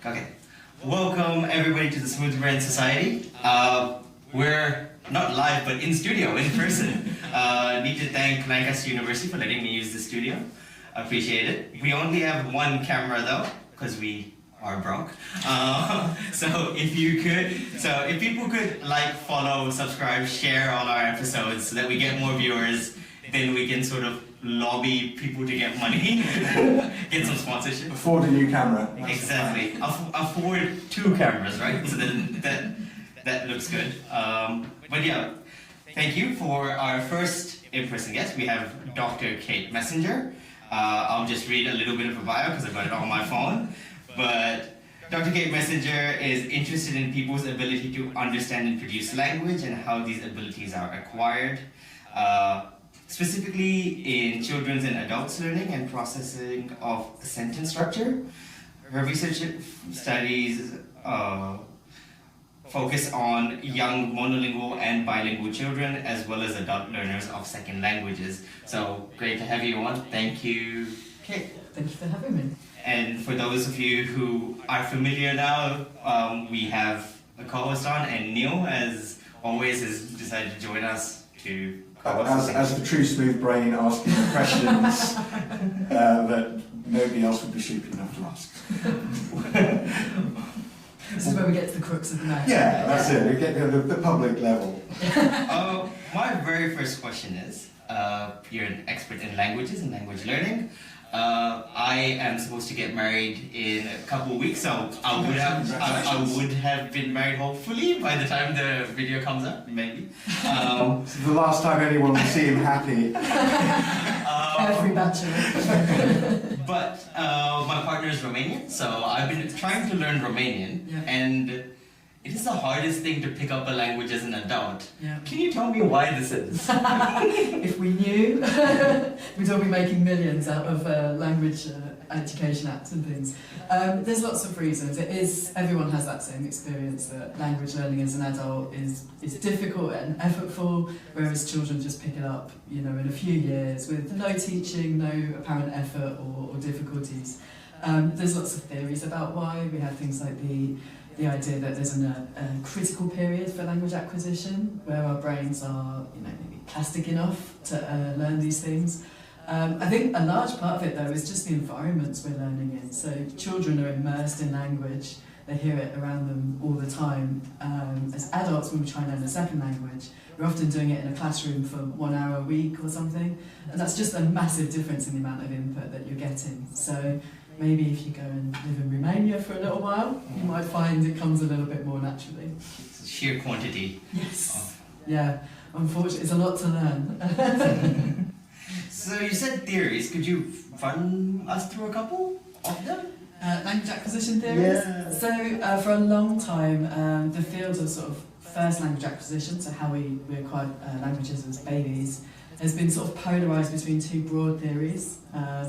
Okay. Welcome everybody to the Smooth Brain Society. We're not live, but in studio, in person. Need to thank Lancaster University for letting me use the studio. I appreciate it. We only have one camera though, because we are broke. So if people could like, follow, subscribe, share all our episodes so that we get more viewers, then we can sort of lobby people to get money, get some sponsorship. Afford a new camera. Exactly. Afford 2 cameras, right? So that looks good. But yeah, thank you for our first in-person guest. We have Dr. Kate Messenger. I'll just read a little bit of a bio because I've got it on my phone. But Dr. Kate Messenger is interested in people's ability to understand and produce language and how these abilities are acquired. Specifically in children's and adults' learning and processing of sentence structure. Her research studies focus on young monolingual and bilingual children as well as adult learners of second languages. So great to have you on. Thank you, Kate. Thank you for having me. And for those of you who are familiar now, we have a co-host on, and Neil, as always, has decided to join us to As the true smooth brain asking the questions that nobody else would be stupid enough to ask. This is where we get to the crux of the matter. Yeah, that's it. We get to the public level. My very first question is, you're an expert in languages and language learning. I am supposed to get married in a couple of weeks, so I would have been married hopefully by the time the video comes up, maybe. This is the last time anyone will see him happy. Every bachelor. But my partner is Romanian, so I've been trying to learn Romanian, and it is the hardest thing to pick up a language as an adult. Yeah. Can you tell me why this is? If we knew, we'd all be making millions out of language education apps and things. There's lots of reasons. Everyone has that same experience that language learning as an adult is difficult and effortful, whereas children just pick it up, in a few years with no teaching, no apparent effort or difficulties. There's lots of theories about why. We have things like the idea that there's a critical period for language acquisition where our brains are, maybe plastic enough to learn these things. I think a large part of it, though, is just the environments we're learning in. So children are immersed in language, they hear it around them all the time. As adults, when we try and learn a second language, we're often doing it in a classroom for 1 hour a week or something, and that's just a massive difference in the amount of input that you're getting. So maybe if you go and live in Romania for a little while, you might find it comes a little bit more naturally. It's sheer quantity. Yes. Yeah. Unfortunately, it's a lot to learn. So you said theories. Could you run us through a couple of them? Language acquisition theories? Yeah. So for a long time, the field of sort of first language acquisition, so how we acquire languages as babies, has been sort of polarised between 2 broad theories.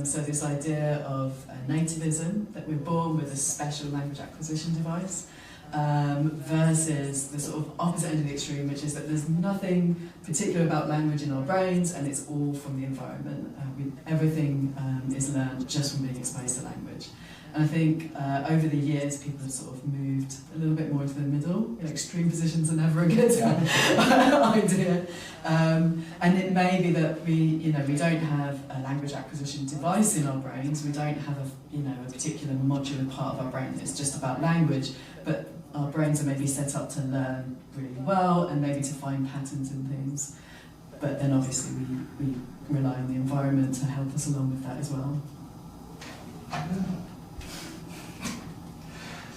So this idea of nativism, that we're born with a special language acquisition device, versus the sort of opposite end of the extreme, which is that there's nothing particular about language in our brains and it's all from the environment. Everything is learned just from being exposed to language. And I think over the years, people have sort of moved a little bit more into the middle. Extreme positions are never a good idea. And it may be that we don't have a language acquisition device in our brains. We don't have a particular modular part of our brain that's just about language, but our brains are maybe set up to learn really well and maybe to find patterns in things. But then obviously we rely on the environment to help us along with that as well.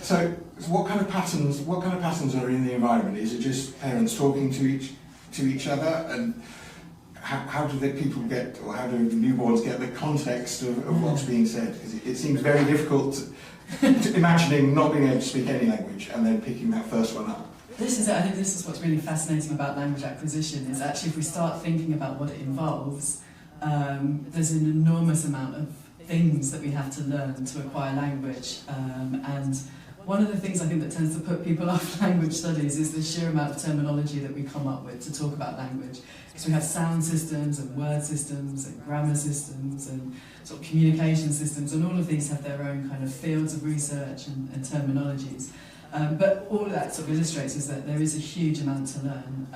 So what kind of patterns are in the environment? Is it just parents talking to each other, and how do people get, or how do newborns get the context of what's being said? Because it seems very difficult to imagining not being able to speak any language and then picking that first one up. This is it. I think this is what's really fascinating about language acquisition, is actually if we start thinking about what it involves, there's an enormous amount of things that we have to learn to acquire language, and one of the things I think that tends to put people off language studies is the sheer amount of terminology that we come up with to talk about language. Because we have sound systems and word systems and grammar systems and sort of communication systems, and all of these have their own kind of fields of research and terminologies. But all of that sort of illustrates is that there is a huge amount to learn.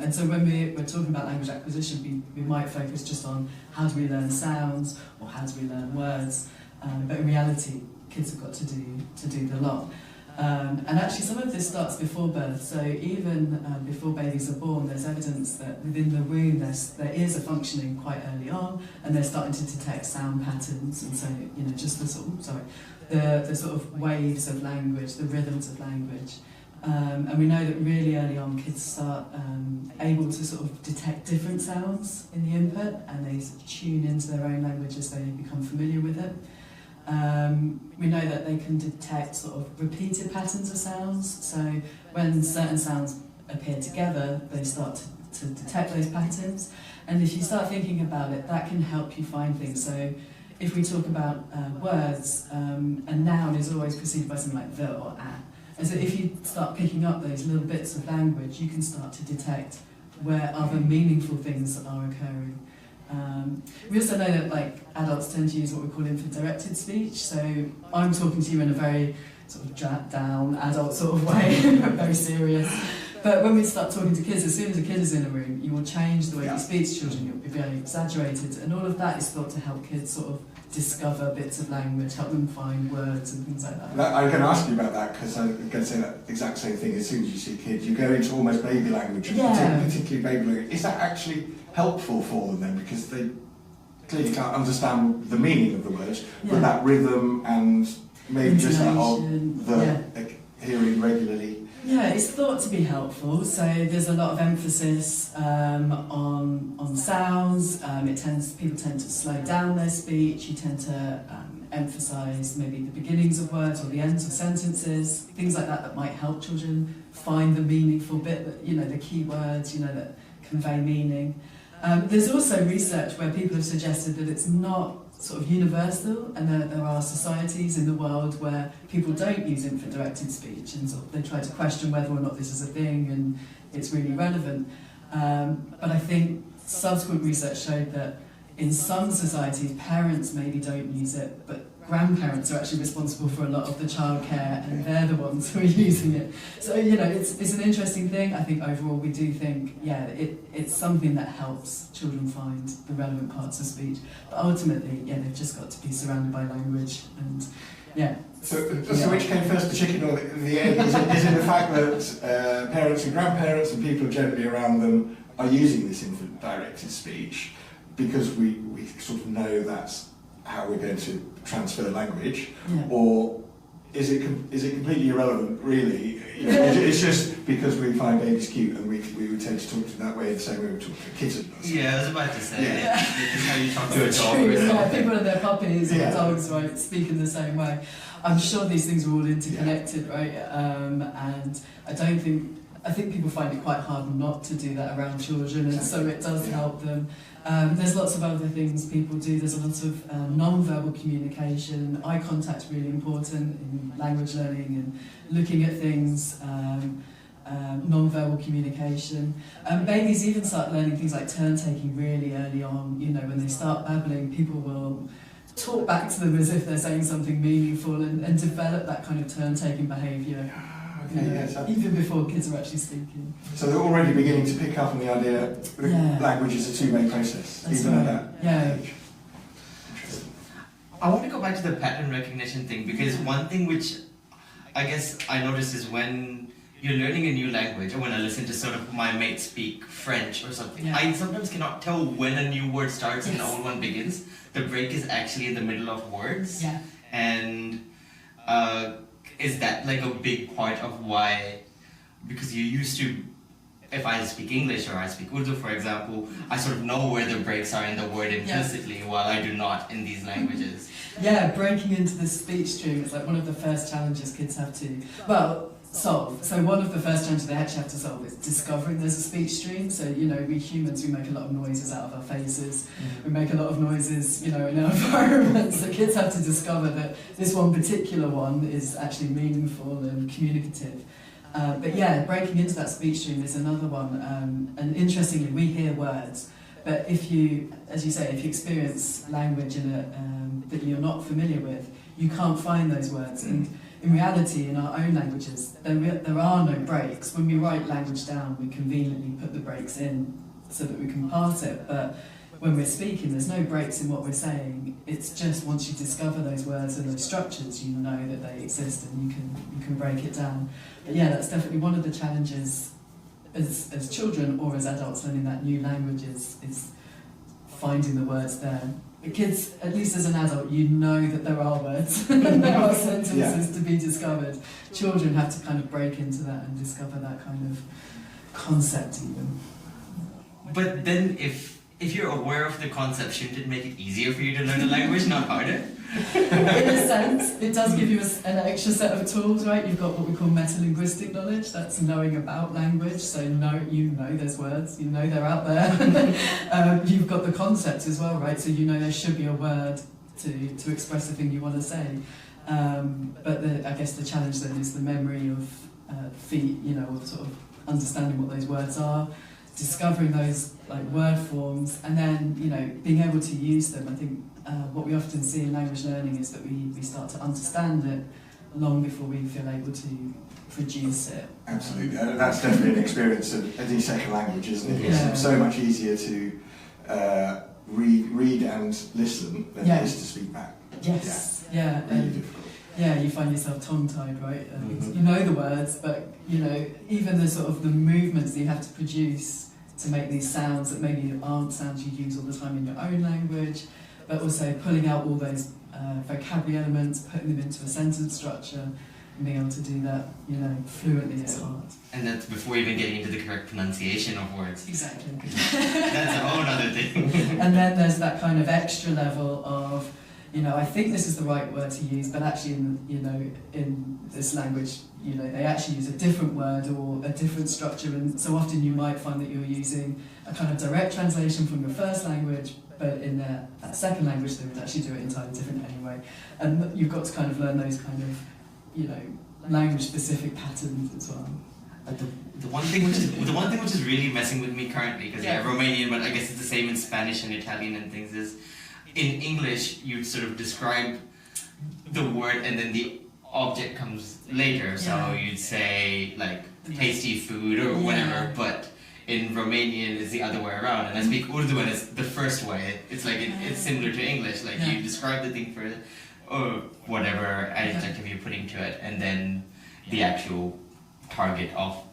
And so when we're talking about language acquisition, we might focus just on how do we learn sounds or how do we learn words. But in reality, kids have got to do the lot. And actually some of this starts before birth, so even before babies are born, there's evidence that within the womb there is a functioning quite early on, and they're starting to detect sound patterns, and so, you know, just the sort of waves of language, the rhythms of language. And we know that really early on kids start able to sort of detect different sounds in the input, and they sort of tune into their own language as they become familiar with it. We know that they can detect sort of repeated patterns of sounds, so when certain sounds appear together, they start to detect those patterns. And if you start thinking about it, that can help you find things. So if we talk about words, a noun is always preceded by something like the or a. And so if you start picking up those little bits of language, you can start to detect where other meaningful things are occurring. We also know that adults tend to use what we call infant-directed speech, so I'm talking to you in a very sort of down adult sort of way, very serious. But when we start talking to kids, as soon as a kid is in a room, you will change the way you speak to children, you'll be very exaggerated, and all of that is thought to help kids sort of discover bits of language, help them find words and things like that. I'm going to ask you about that, because I'm going to say that exact same thing. As soon as you see kids, you go into almost baby language, particularly baby language. Is that actually helpful for them then? Because they clearly can't understand the meaning of the words, but that rhythm and maybe just that hearing regularly. Yeah, it's thought to be helpful. So there's a lot of emphasis on sounds. People tend to slow down their speech. You tend to emphasise maybe the beginnings of words or the ends of sentences, things like that might help children find the meaningful bit, that, you know, the key words, you know, that convey meaning. There's also research where people have suggested that it's not sort of universal, and there are societies in the world where people don't use infant-directed speech, and sort of they try to question whether or not this is a thing and it's really relevant. But I think subsequent research showed that in some societies, parents maybe don't use it, but grandparents are actually responsible for a lot of the childcare, and they're the ones who are using it. So, you know, it's an interesting thing. I think overall we do think, it's something that helps children find the relevant parts of speech. But ultimately, they've just got to be surrounded by language, and So which came first, the chicken or the egg? Is it the fact that parents and grandparents and people generally around them are using this infant-directed speech because we sort of know that's how we're going to transfer language, or is it completely irrelevant, really? You know, it's just because we find babies cute and we would tend to talk to them that way the same way we talk to kittens. Yeah, I was about to say, it's how you talk to a dog true, or something. people and their puppies and dogs, right, speak in the same way. I'm sure these things are all interconnected, right? And I think people find it quite hard not to do that around children, and so it does help them. There's lots of other things people do. There's a lot of non-verbal communication. Eye contact's really important in language learning and looking at things. Non-verbal communication. Babies even start learning things like turn-taking really early on. You know, when they start babbling, people will talk back to them as if they're saying something meaningful, and develop that kind of turn-taking behaviour. Even before kids are actually speaking. So they're already beginning to pick up on the idea that language is a two-way process, That's even right. at that age. Interesting. I want to go back to the pattern recognition thing, because one thing which I guess I noticed is when you're learning a new language, or when I listen to sort of my mates speak French or something, I sometimes cannot tell when a new word starts and the old one begins. The break is actually in the middle of words. Yeah. And is that like a big part of why, because you're used to, if I speak English or I speak Urdu, for example, I sort of know where the breaks are in the word implicitly, while I do not in these languages. Yeah, breaking into the speech stream is like one of the first challenges kids have to. Well, solve. So one of the first challenges they actually have to solve is discovering there's a speech stream. So, you know, we humans, we make a lot of noises out of our faces. We make a lot of noises, you know, in our environments. So kids have to discover that this one particular one is actually meaningful and communicative. But yeah, breaking into that speech stream is another one. And interestingly, we hear words. But if you, as you say, if you experience language in that you're not familiar with, you can't find those words. And in reality, in our own languages, there are no breaks. When we write language down, we conveniently put the breaks in so that we can parse it. But when we're speaking, there's no breaks in what we're saying. It's just once you discover those words and those structures, you know that they exist and you can break it down. But yeah, that's definitely one of the challenges as children or as adults learning that new language is finding the words there. The kids, at least as an adult, you know that there are words and there are sentences to be discovered. Children have to kind of break into that and discover that kind of concept even. But then if you're aware of the concept, shouldn't it make it easier for you to learn a language, not harder? In a sense, it does give you an extra set of tools, right? You've got what we call meta-linguistic knowledge, that's knowing about language, so you know there's words, you know they're out there. You've got the concept as well, right? So you know there should be a word to express the thing you want to say. But I guess the challenge then is the memory of feet, you know, of sort of understanding what those words are, discovering those like word forms, and then, you know, being able to use them. I think what we often see in language learning is that we start to understand it long before we feel able to produce it. Absolutely, that's definitely an experience of any second language, isn't it? Yeah. It's so much easier to read and listen than it is to speak back. Yes, yeah. Really difficult. Yeah, you find yourself tongue-tied, right? You know the words, but you know even the sort of the movements that you have to produce to make these sounds that maybe aren't sounds you use all the time in your own language, but also pulling out all those vocabulary elements, putting them into a sentence structure, and being able to do that, you know, fluently is hard. And that's before even getting into the correct pronunciation of words. Exactly. That's a whole other thing. And then there's that kind of extra level of, you know, I think this is the right word to use, but actually, in this language, you know, they actually use a different word or a different structure, and so often you might find that you're using a kind of direct translation from your first language, but in that second language they would actually do it entirely different anyway. And you've got to kind of learn those kind of, you know, language-specific patterns as well. The one thing which is really messing with me currently, because I have Romanian, but I guess it's the same in Spanish and Italian and things, is in English you sort of describe the word and then the object comes later. So you'd say like tasty food or whatever, but in Romanian it's the other way around. And I speak Urdu and it's the first way. It's like it's similar to English. Like you describe the thing first, or whatever adjective you're putting to it, and then the actual target of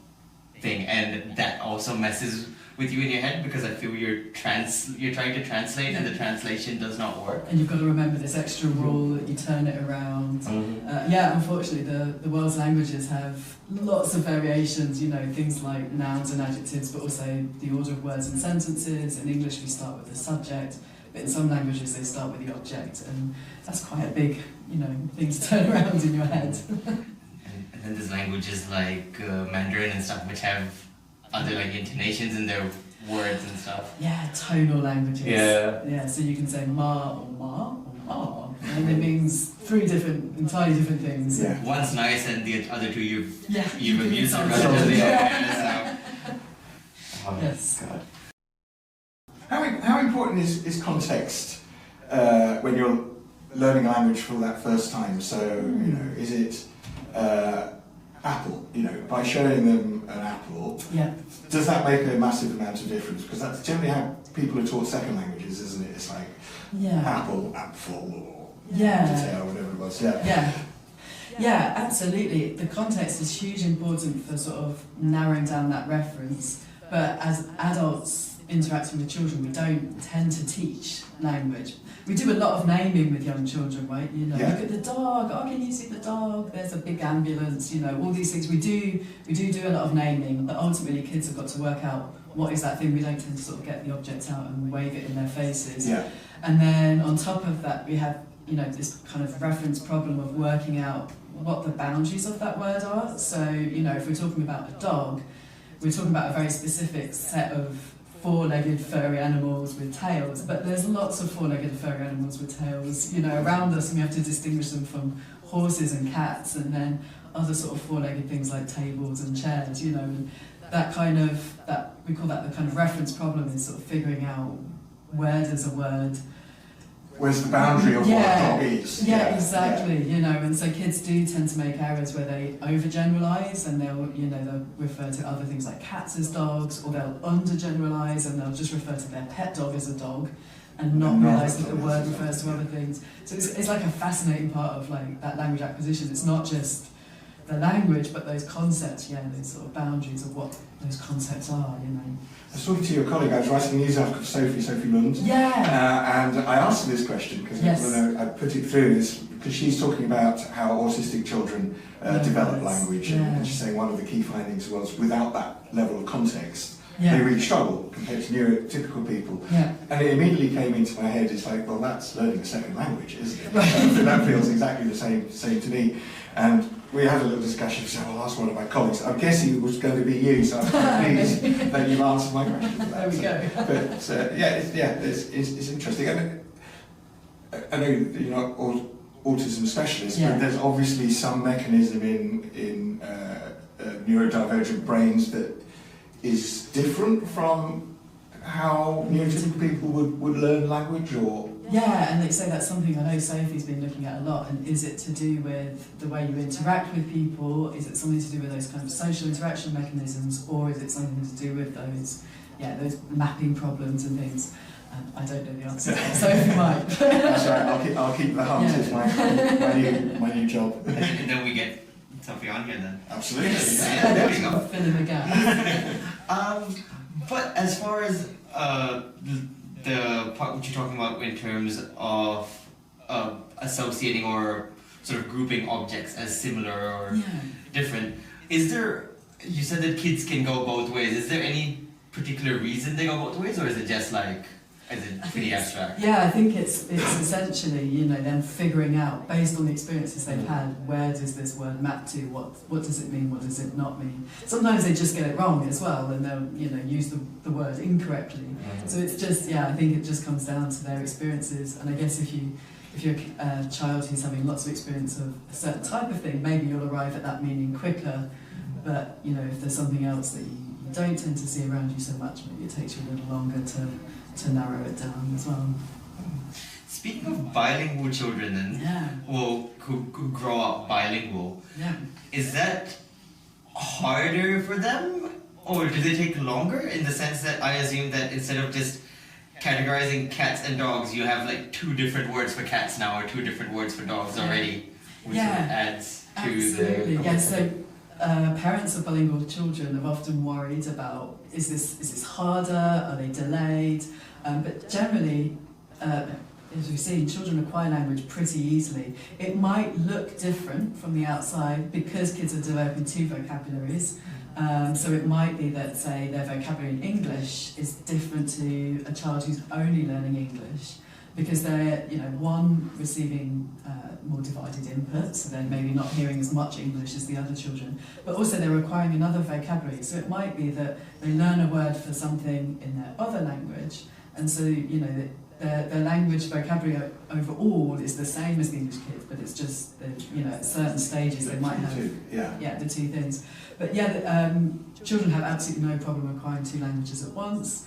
thing. And that also messes with you in your head, because I feel you're trying to translate and the translation does not work. And you've got to remember this extra rule that you turn it around. Unfortunately the world's languages have lots of variations, you know, things like nouns and adjectives, but also the order of words and sentences. In English we start with the subject, but in some languages they start with the object, and that's quite a big, you know, thing to turn around in your head. And then there's languages like Mandarin and stuff which have other like intonations in their words and stuff. Yeah, tonal languages. Yeah, so you can say ma or ma or ma, and it means three entirely different things. Yeah. One's nice and the other two you've abused it. relatively. Yes. God. How important is context when you're learning a language for that first time? So, you know, is it apple? You know, by showing them an apple, does that make a massive amount of difference? Because that's generally how people are taught second languages, isn't it? It's like apple, apple, or potato, whatever it was. Yeah, absolutely. The context is hugely important for sort of narrowing down that reference. But as adults interacting with children, we don't tend to teach language. We do a lot of naming with young children, right? You know, look at the dog. Oh, can you see the dog? There's a big ambulance. You know, all these things. We do a lot of naming, but ultimately kids have got to work out what is that thing. We don't tend to sort of get the object out and wave it in their faces. Yeah. And then on top of that, we have this kind of reference problem of working out what the boundaries of that word are. So, if we're talking about a dog, we're talking about a very specific set of four-legged furry animals with tails, but there's lots of four-legged furry animals with tails, around us, and we have to distinguish them from horses and cats, and then other sort of four-legged things like tables and chairs, and that we call that the kind of reference problem, is sort of figuring out where does a word. Where's the boundary of what a dog is? Yeah, exactly. And so kids do tend to make errors where they overgeneralise, and they'll refer to other things like cats as dogs, or they'll undergeneralise and they'll just refer to their pet dog as a dog, and not realise that the word refers to other things. So it's like a fascinating part of like that language acquisition. It's not just the language, but those concepts, those sort of boundaries of what those concepts are, I was talking to your colleague, I was writing a news article for Sophie Lund, and I asked her this question, because I put it through this, because she's talking about how autistic children develop language, and she's saying one of the key findings was without that level of context, they really struggle compared to neurotypical people. And it immediately came into my head, it's like, well, that's learning a second language, isn't it? That feels exactly the same to me. And we had a little discussion, so I'll ask one of my colleagues. I'm guessing it was going to be you, so I'm pleased that you've answered my question. There we go. But it's interesting. I know you're not autism specialist, but there's obviously some mechanism in neurodivergent brains that is different from how neurotypical people would learn language, or. Yeah, and they say that's something I know Sophie's been looking at a lot. And is it to do with the way you interact with people? Is it something to do with those kind of social interaction mechanisms, or is it something to do with those mapping problems and things? I don't know the answer. Sophie might. That's right. I'll keep the hunt. It's my new job. And then we get Sophie on here then. Absolutely. Yeah, there we go. Fill in the gap. But as far as the part which you're talking about in terms of associating or sort of grouping objects as similar or different, you said that kids can go both ways. Is there any particular reason they go both ways, or is it just like, is it pretty abstract? Yeah, I think it's essentially, them figuring out, based on the experiences they've had, where does this word map to, what does it mean, what does it not mean. Sometimes they just get it wrong as well, and they'll, use the word incorrectly. So it's just, I think it just comes down to their experiences, and I guess if you're a child who's having lots of experience of a certain type of thing, maybe you'll arrive at that meaning quicker, but, if there's something else that you don't tend to see around you so much, maybe it takes you a little longer to narrow it down as well. Speaking of bilingual children then, who grow up bilingual, is that harder for them, or do they take longer, in the sense that I assume that instead of just categorizing cats and dogs, you have like 2 different words for cats now, or 2 different words for dogs already, which adds to absolutely. the... So parents of bilingual children have often worried about, is this harder, are they delayed? But generally, as we've seen, children acquire language pretty easily. It might look different from the outside because kids are developing 2 vocabularies. So it might be that, say, their vocabulary in English is different to a child who's only learning English, because they're, one, receiving more divided input, so they're maybe not hearing as much English as the other children, but also they're acquiring another vocabulary. So it might be that they learn a word for something in their other language, and so, their language vocabulary overall is the same as the English kids, but it's just that, at certain stages they might have the 2 things. But children have absolutely no problem acquiring 2 languages at once.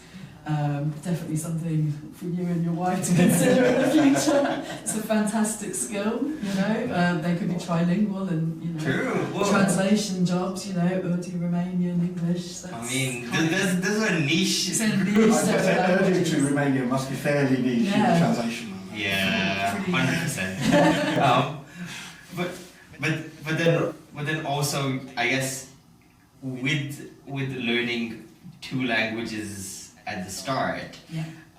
Definitely something for you and your wife to consider in the future. It's a fantastic skill, They could be trilingual and, translation jobs, Urdu, Romanian, English. There's a niche. It's a niche. Urdu to Romanian must be fairly niche in the translation. Yeah, 100%. But then also, I guess, with learning 2 languages at the start,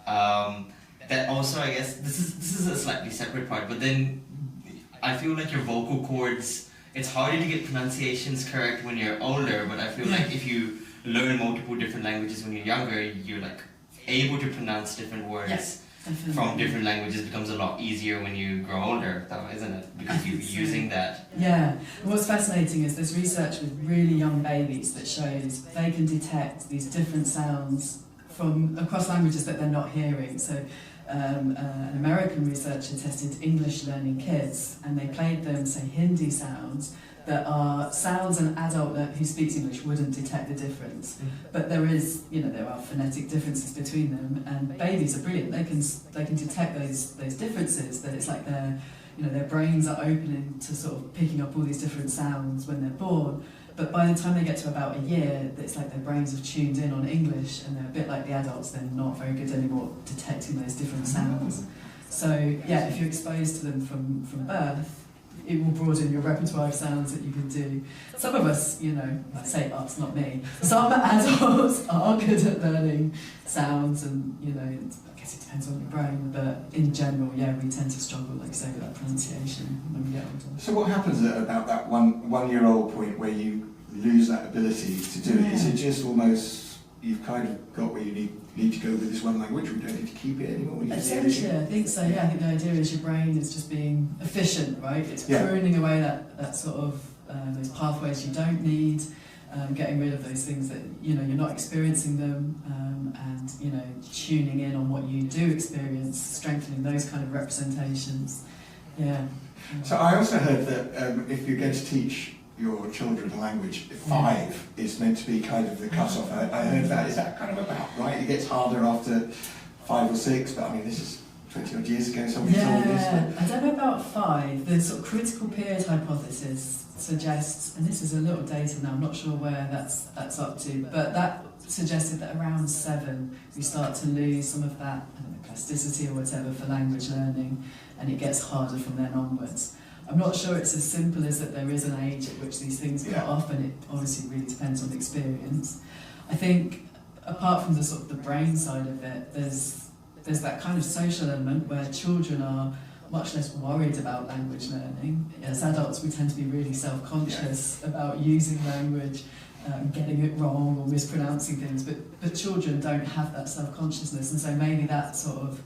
that also, I guess, this is a slightly separate part, but then I feel like your vocal cords, it's harder to get pronunciations correct when you're older, but I feel like if you learn multiple different languages when you're younger, you're like able to pronounce different words Definitely. from different languages becomes a lot easier when you grow older, though, isn't it? Because you're using that. Yeah. And what's fascinating is there's research with really young babies that shows they can detect these different sounds from across languages that they're not hearing. So an American researcher tested English learning kids, and they played them, say, Hindi sounds that are sounds an adult who speaks English wouldn't detect the difference. But there are phonetic differences between them, and babies are brilliant. They can detect those differences. That it's like their brains are opening to sort of picking up all these different sounds when they're born. But by the time they get to about a year, it's like their brains have tuned in on English, and they're a bit like the adults. They're not very good anymore detecting those different sounds. So yeah, if you're exposed to them from birth, it will broaden your repertoire of sounds that you can do. Some of us, I say us, not me, some adults are good at learning sounds, and, I guess it depends on your brain, but in general, yeah, we tend to struggle, like say, with that pronunciation when we get older. So what happens at about that one-year-old point where you lose that ability to do it? Is it just almost, you've kind of got where you need to go with this one language, we don't need to keep it anymore? Essentially, I think so, yeah. I think the idea is your brain is just being efficient, right? It's pruning away that sort of, those pathways you don't need, getting rid of those things that, you're not experiencing them, and, tuning in on what you do experience, strengthening those kind of representations. Yeah. So I also heard that if you're going to teach your children a language, 5 is meant to be kind of the cut-off. I heard that. Is that kind of about right? It gets harder after 5 or 6, but I mean, this is 20 odd years ago somebody told me this. I don't know about 5. The sort of critical period hypothesis suggests, and this is a little dated now, I'm not sure where that's up to, but that suggested that around 7 we start to lose some of that, plasticity or whatever for language learning, and it gets harder from then onwards. I'm not sure it's as simple as that there is an age at which these things cut off, and it obviously really depends on the experience. I think apart from the sort of the brain side of it, there's that kind of social element where children are much less worried about language learning. As adults, we tend to be really self-conscious about using language, getting it wrong or mispronouncing things, but children don't have that self-consciousness, and so maybe that sort of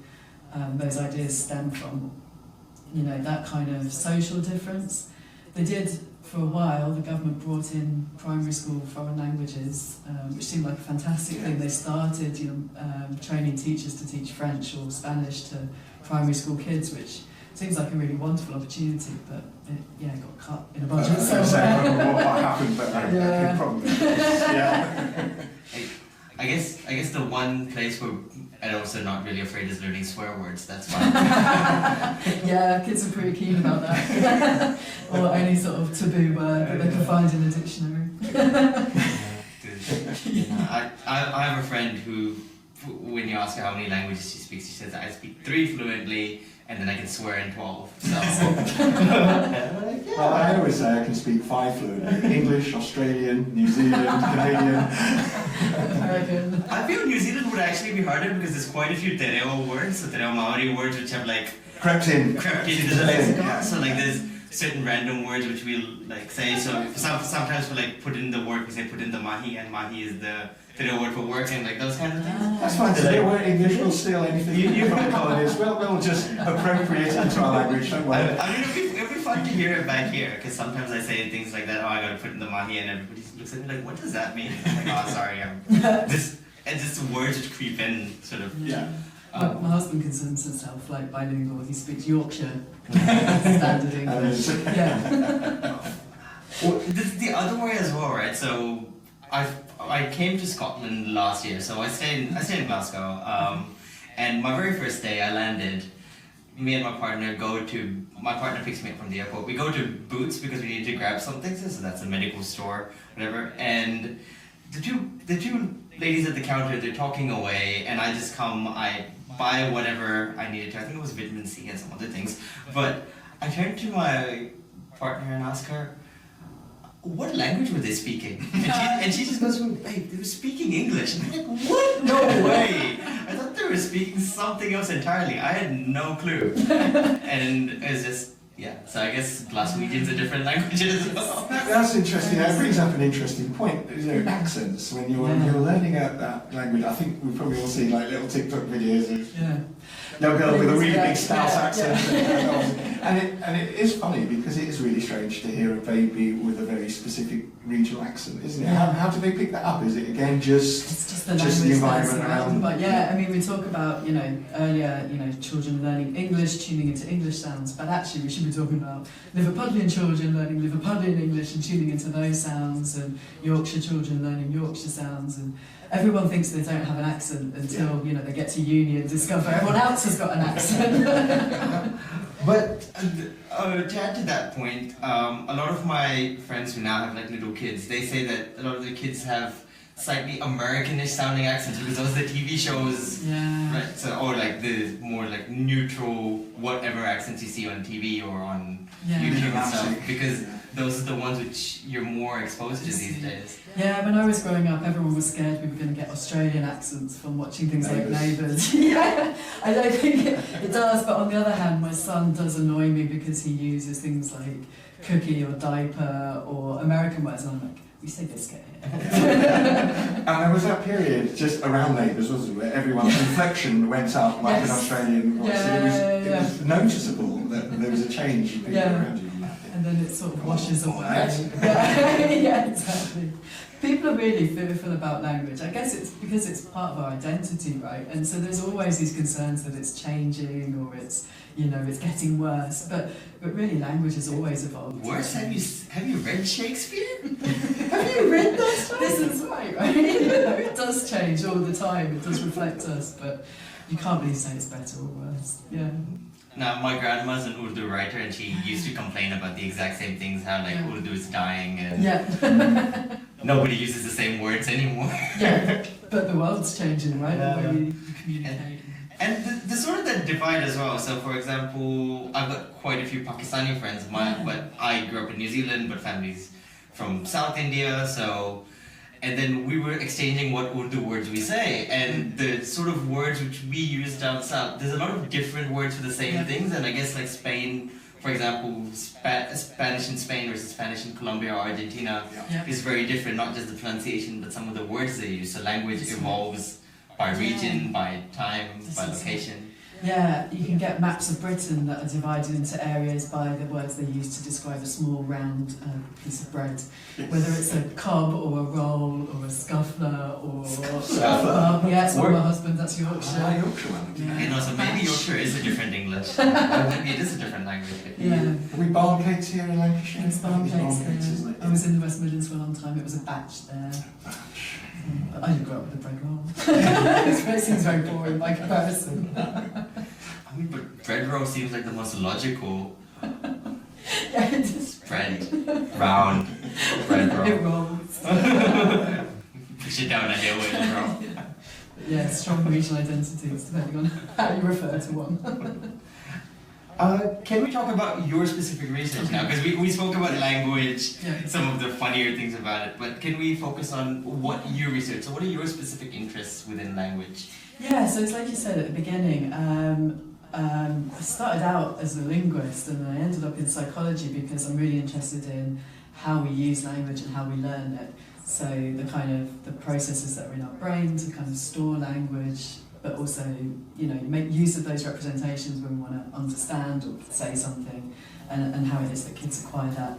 those ideas stem from that kind of social difference. They did, for a while, the government brought in primary school foreign languages, which seemed like a fantastic thing. They started training teachers to teach French or Spanish to primary school kids, which seems like a really wonderful opportunity, but it got cut in a budget somewhere. What happened, but I could probably I guess the one place where adults are not really afraid is learning swear words. That's fine. Yeah, kids are pretty keen about that. Or any sort of taboo word that they can find in a dictionary. I have a friend who, when you ask her how many languages she speaks, she says, I speak 3 fluently, and then I can swear in 12. So. Well, I always say I can speak 5 fluently: English, Australian, New Zealand, Canadian. American. I feel New Zealand would actually be harder because there's quite a few te reo words, so te reo Maori words which have crept into the lexicon. So there's certain random words which we'll say. So sometimes we put in the word, we say put in the mahi, and mahi is the word for work, and those kind of things. That's fine. Today we're English, we'll steal anything you from the colonies. We'll just appropriate it into our language, don't worry. I mean, it'd be fun to hear it back here, because sometimes I say things like that, I gotta put in the mahi, and everybody looks at me like, what does that mean? I'm like, sorry, just words which creep in, sort of. Yeah. My husband considers himself bilingual. He speaks Yorkshire standard English. Well, this is the other way as well, right? So I came to Scotland last year, so I stayed in Glasgow, and my very first day I landed. Me and my partner picks me up from the airport. We go to Boots because we need to grab something, so that's a medical store, whatever. And the two ladies at the counter, they're talking away, and I just I buy whatever I needed to. I think it was vitamin C and some other things. But I turned to my partner and asked her, what language were they speaking? And she just goes, babe, they were speaking English. And I'm like, what? No way! I thought they were speaking something else entirely. I had no clue. And it was just, so I guess Glaswegian's a different language as well. That's interesting. That brings up an interesting point. Accents, when you're learning out that language, I think we've probably all seen little TikTok videos of... Yeah. young girl with a really big Scouse Yeah, accent. yeah. And it is funny because it is really strange to hear a baby with a very specific regional accent, isn't it? Yeah. How do they pick that up? Is it again It's just the language environment that's around them? But yeah, I mean, we talk about, earlier, children learning English, tuning into English sounds, but actually we should be talking about Liverpudlian children learning Liverpudlian English and tuning into those sounds, and Yorkshire children learning Yorkshire sounds, and everyone thinks they don't have an accent until, they get to uni and discover everyone else has got an accent. But to add to that point, a lot of my friends who now have like little kids, they say that a lot of the kids have slightly Americanish sounding accents because those are the TV shows, Yeah. right? So, or like the more like neutral whatever accents you see on TV or on Yeah. YouTube and stuff, Classic. because Yeah. those are the ones which you're more exposed to these days. Yeah, when I was growing up, everyone was scared we were going to get Australian accents from watching things like Neighbours. Neighbours. Yeah, I don't think it does, but on the other hand, my son does annoy me because he uses things like cookie or diaper or American words, and I'm like, we say biscuit here. And there was that period just around Neighbours, wasn't it, where everyone's inflection went up like an Yes. Australian voice. It Yeah. was noticeable that there was a change in people Yeah. around you. And then it sort of washes away. Right. Yeah, yeah, exactly. People are really fearful about language. I guess it's because it's part of our identity, right? And so there's always these concerns that it's changing or it's, it's getting worse. But really, language has always evolved. Worse, have you read Shakespeare? Have you read that? This is right? It does change all the time. It does reflect us, but you can't really say it's better or worse. Yeah. Now, my grandma's an Urdu writer, and she used to complain about the exact same things, how like Yeah. Urdu is dying and Yeah. nobody uses the same words anymore. Yeah. But the world's changing, right? The way we communicate. And the sort of that divide as well. So, for example, I've got quite a few Pakistani friends of mine, but I grew up in New Zealand, but families from South India, so. And then we were exchanging what Urdu words we say, and the sort of words which we use down south. There's a lot of different words for the same Yeah. things, and I guess like Spain, for example, Spanish in Spain versus Spanish in Colombia or Argentina Yeah. is very different. Not just the pronunciation, but some of the words they use. So language evolves by region, by time, by location. Yeah, you can get maps of Britain that are divided into areas by the words they use to describe a small round piece of bread. Whether it's a cob or a roll or a scuffler or Scuffler? yeah, it's one of my Word. husband's, that's Yorkshire. Yorkshire one. Yeah. And also maybe Batch. Yorkshire is a different English. Maybe it is a different language. Yeah. Have we barn cakes here in Lancashire? It's barn cakes isn't there. it? I was in the West Midlands for a long time, it was a batch there. But I didn't grow up with a bread roll. It seems very boring by comparison. I mean, but bread roll seems like the most logical Yeah, it is. bread. Round bread It roll. rolls. Push it down a hill and it roll. Yeah, strong regional identities, depending on how you refer to one. Can we talk about your specific research now? Because we spoke about language, Yeah. some of the funnier things about it, but can we focus on what you research? So what are your specific interests within language? Yeah, so it's like you said at the beginning, I started out as a linguist and I ended up in psychology because I'm really interested in how we use language and how we learn it. So the kind of the processes that are in our brain to kind of store language, but also, make use of those representations when we want to understand or say something, and how it is that kids acquire that.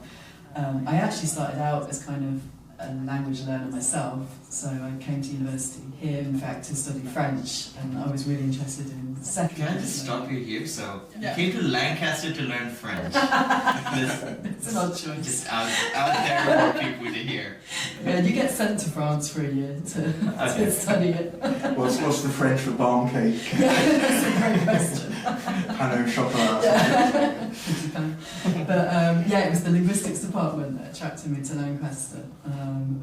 I actually started out as kind of a language learner myself, so I came to university here, in fact, to study French, and I was really interested in second Can I language just learning. stop you here? So, Yeah. you came to Lancaster to learn French. It's an odd choice. Just out there for people to hear. Yeah, you get sent to France for a year to study it. What's the French for barn cake? Yeah, that's a great question. Pain au chocolat. Yeah. But yeah, it was the linguistics department that attracted me to Lancaster.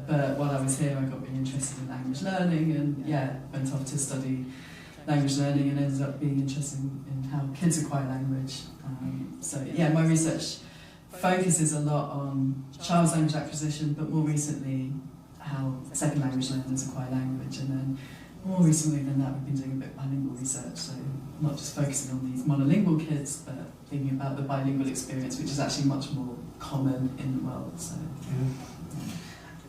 But while I was here, I got really interested in language learning, and went off to study language learning and ended up being interested in how kids acquire language. My research focuses a lot on child's language acquisition, but more recently how second language learners acquire language, and then more recently than that we've been doing a bit of bilingual research, so not just focusing on these monolingual kids, but thinking about the bilingual experience, which is actually much more common in the world. So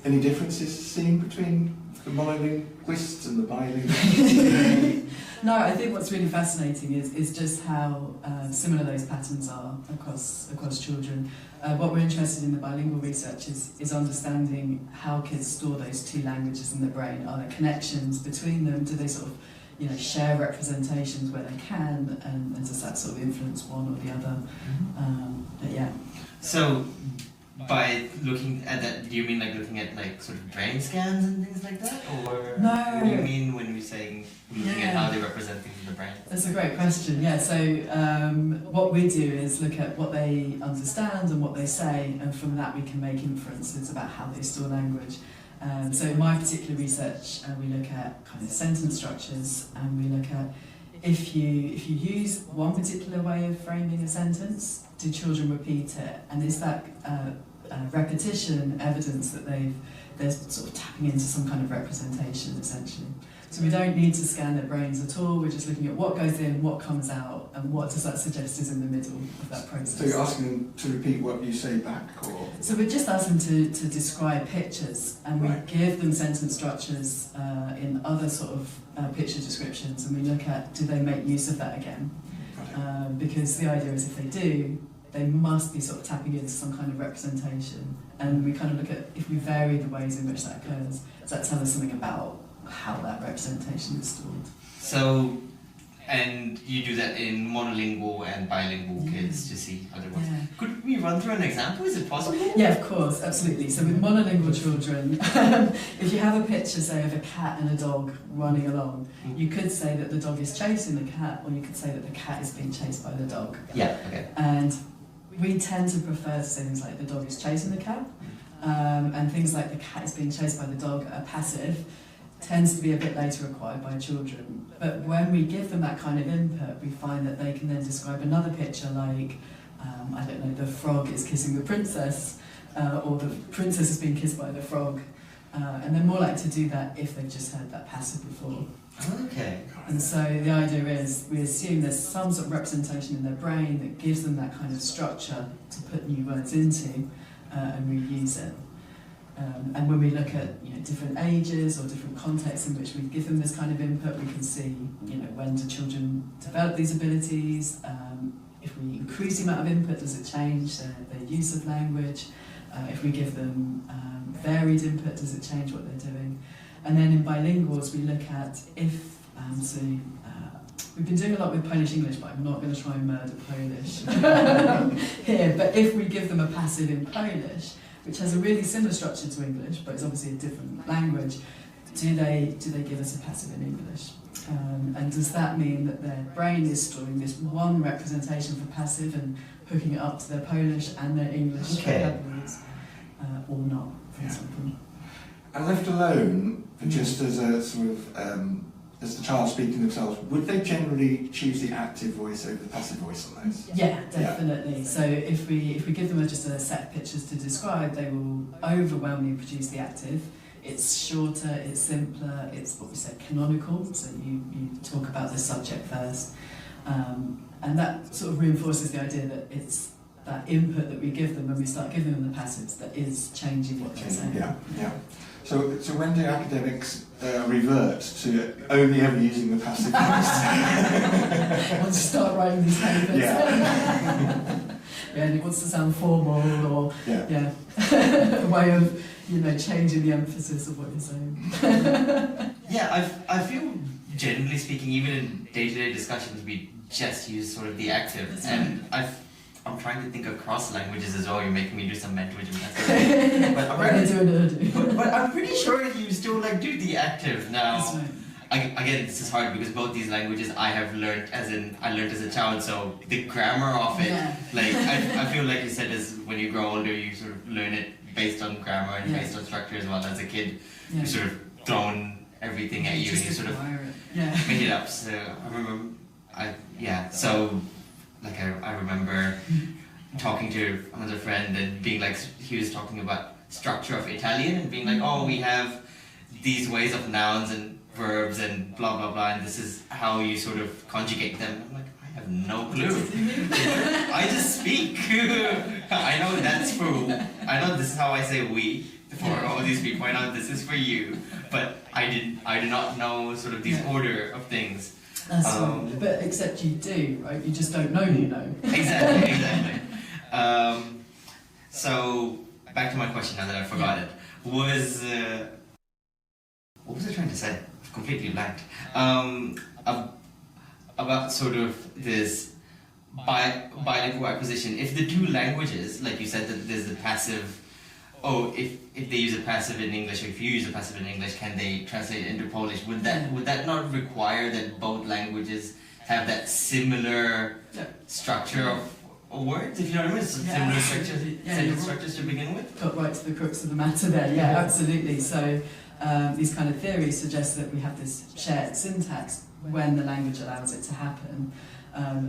Any differences seen between the monolinguists and the bilinguals? No, I think what's really fascinating is just how similar those patterns are across children. What we're interested in the bilingual research is understanding how kids store those two languages in their brain. Are there connections between them? Do they sort of share representations where they can, and does that sort of influence one or the other? But yeah. So, by looking at that, do you mean like looking at like sort of brain scans and things like that, or No. what do you mean when you're saying looking at how they represent things in the brain? That's a great question. Yeah. So what we do is look at what they understand and what they say, and from that we can make inferences about how they store language. So in my particular research, we look at kind of sentence structures, and we look at if you use one particular way of framing a sentence, do children repeat it, and is that repetition evidence that they're sort of tapping into some kind of representation, essentially. So we don't need to scan their brains at all. We're just looking at what goes in, what comes out, and what does that suggest is in the middle of that process. So you're asking them to repeat what you say back, or? So we just ask them to describe pictures, and we give them sentence structures in other sort of picture descriptions, and we look at, do they make use of that again? Because the idea is if they do, they must be sort of tapping into some kind of representation, and we kind of look at, if we vary the ways in which that occurs, does that tell us something about how that representation is stored? So, and you do that in monolingual and bilingual kids to see other ones. Yeah. Could we run through an example? Is it possible? Yeah, of course, absolutely. So with monolingual children, if you have a picture, say, of a cat and a dog running along, you could say that the dog is chasing the cat, or you could say that the cat is being chased by the dog. Yeah, okay. And we tend to prefer to say things like the dog is chasing the cat, and things like the cat is being chased by the dog are passive, tends to be a bit later acquired by children. But when we give them that kind of input, we find that they can then describe another picture like, I don't know, the frog is kissing the princess, or the princess is being kissed by the frog. And they're more likely to do that if they've just heard that passive before. Okay. And so the idea is we assume there's some sort of representation in their brain that gives them that kind of structure to put new words into, and reuse it. And when we look at different ages or different contexts in which we give them this kind of input, we can see when do children develop these abilities. If we increase the amount of input, does it change their use of language? If we give them varied input, does it change what they're doing? And then in bilinguals, we look at if we've been doing a lot with Polish-English, but I'm not going to try and murder Polish here. But if we give them a passive in Polish, which has a really similar structure to English, but it's obviously a different language, do they give us a passive in English? And does that mean that their brain is storing this one representation for passive and hooking it up to their Polish and their English vocabularies, or not, for example? And left alone, just as a sort of, as the child speaking themselves, would they generally choose the active voice over the passive voice on those? Yeah, definitely. Yeah. So if we give them just a set of pictures to describe, they will overwhelmingly produce the active. It's shorter, it's simpler, it's what we say canonical, so you talk about the subject first. And that sort of reinforces the idea that it's that input that we give them when we start giving them the passives that is changing what they're saying. Yeah, yeah. So when do academics revert to only ever using the passive voice? Once you start writing these papers. Yeah. And it wants to sound formal, or a way of changing the emphasis of what you're saying. Yeah, I feel generally speaking, even in day-to-day discussions, we just use sort of the active. That's and right. I'm trying to think across languages as well. You're making me do some mental gymnastics. But I'm pretty sure you still do the active now. That's right. Again, this is hard because both these languages I have learned as a child, so the grammar of it, I feel like you said is when you grow older you sort of learn it based on grammar and based on structure as well. As a kid, you sort of thrown everything at you and you sort of make it up. So I remember, I remember talking to another friend and being like, he was talking about structure of Italian and being like, oh, we have these ways of nouns and verbs and blah blah blah, and this is how you sort of conjugate them. I'm like, I have no clue. I just speak. I know that's for. I know this is how I say we for all these people. I know this is for you, but I did not know sort of these order of things. That's right. But except you do, right? You just don't know you know. Exactly. So back to my question now that I forgot it. Was what was I trying to say? I've completely blanked. About sort of this bilingual acquisition. If the two languages, like you said, that there's the passive. Oh, if they use a passive in English, or if you use a passive in English, can they translate it into Polish? Would that not require that both languages have that similar structure of words? If you know what I mean, similar structures to begin with. Got right to the crux of the matter there. Yeah, absolutely. So these kind of theories suggest that we have this shared syntax when the language allows it to happen.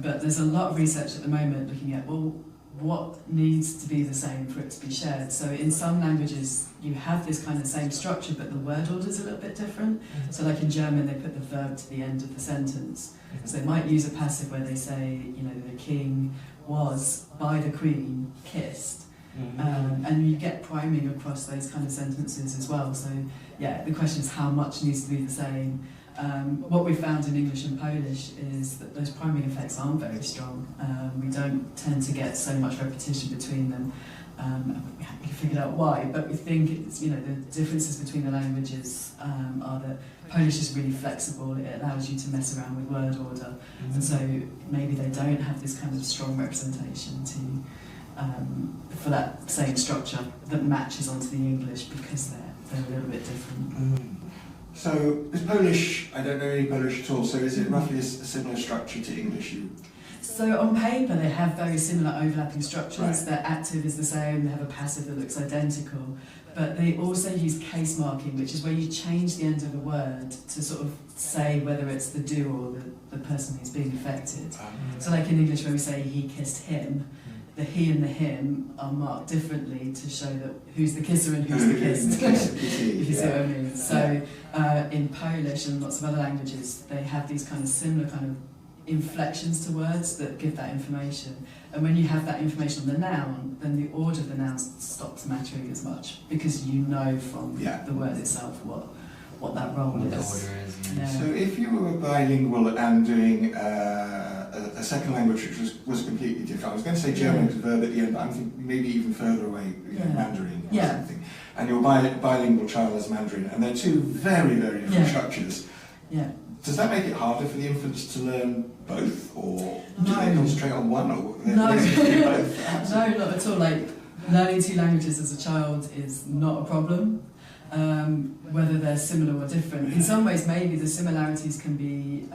But there's a lot of research at the moment looking at, well, what needs to be the same for it to be shared. So in some languages you have this kind of same structure, but the word order is a little bit different. So like in German they put the verb to the end of the sentence. So they might use a passive where they say, you know, the king was by the queen kissed. And you get priming across those kind of sentences as well. So yeah, the question is how much needs to be the same. What we found in English and Polish is that those priming effects aren't very strong. We don't tend to get so much repetition between them. We haven't figured out why, but we think it's, you know, the differences between the languages are that Polish is really flexible. It allows you to mess around with word order, and so maybe they don't have this kind of strong representation for that same structure that matches onto the English because they're a little bit different. So is Polish, I don't know any Polish at all, so is it roughly a similar structure to English? So on paper they have very similar overlapping structures. Right. Their active is the same, they have a passive that looks identical, but they also use case marking, which is where you change the end of a word to sort of say whether it's the doer or the person who's being affected. So like in English where we say he kissed him, the he and the him are marked differently to show that who's the kisser and who's the kissed. If you see what I mean. So in Polish and lots of other languages, they have these kind of similar kind of inflections to words that give that information. And when you have that information on the noun, then the order of the noun stops mattering as much because you know from the word itself what that role What is. the order is. Yeah. So if you were bilingual and doing a second language which was completely different, I was going to say German with a verb at the end, but I'm thinking maybe even further away, you know, Mandarin or something. And your bilingual child has Mandarin, and they're two very, very different structures. Yeah. Does that make it harder for the infants to learn both, or do No. they concentrate on one, or No. they do both? No, not at all. Like, learning two languages as a child is not a problem, whether they're similar or different. In some ways, maybe the similarities can be,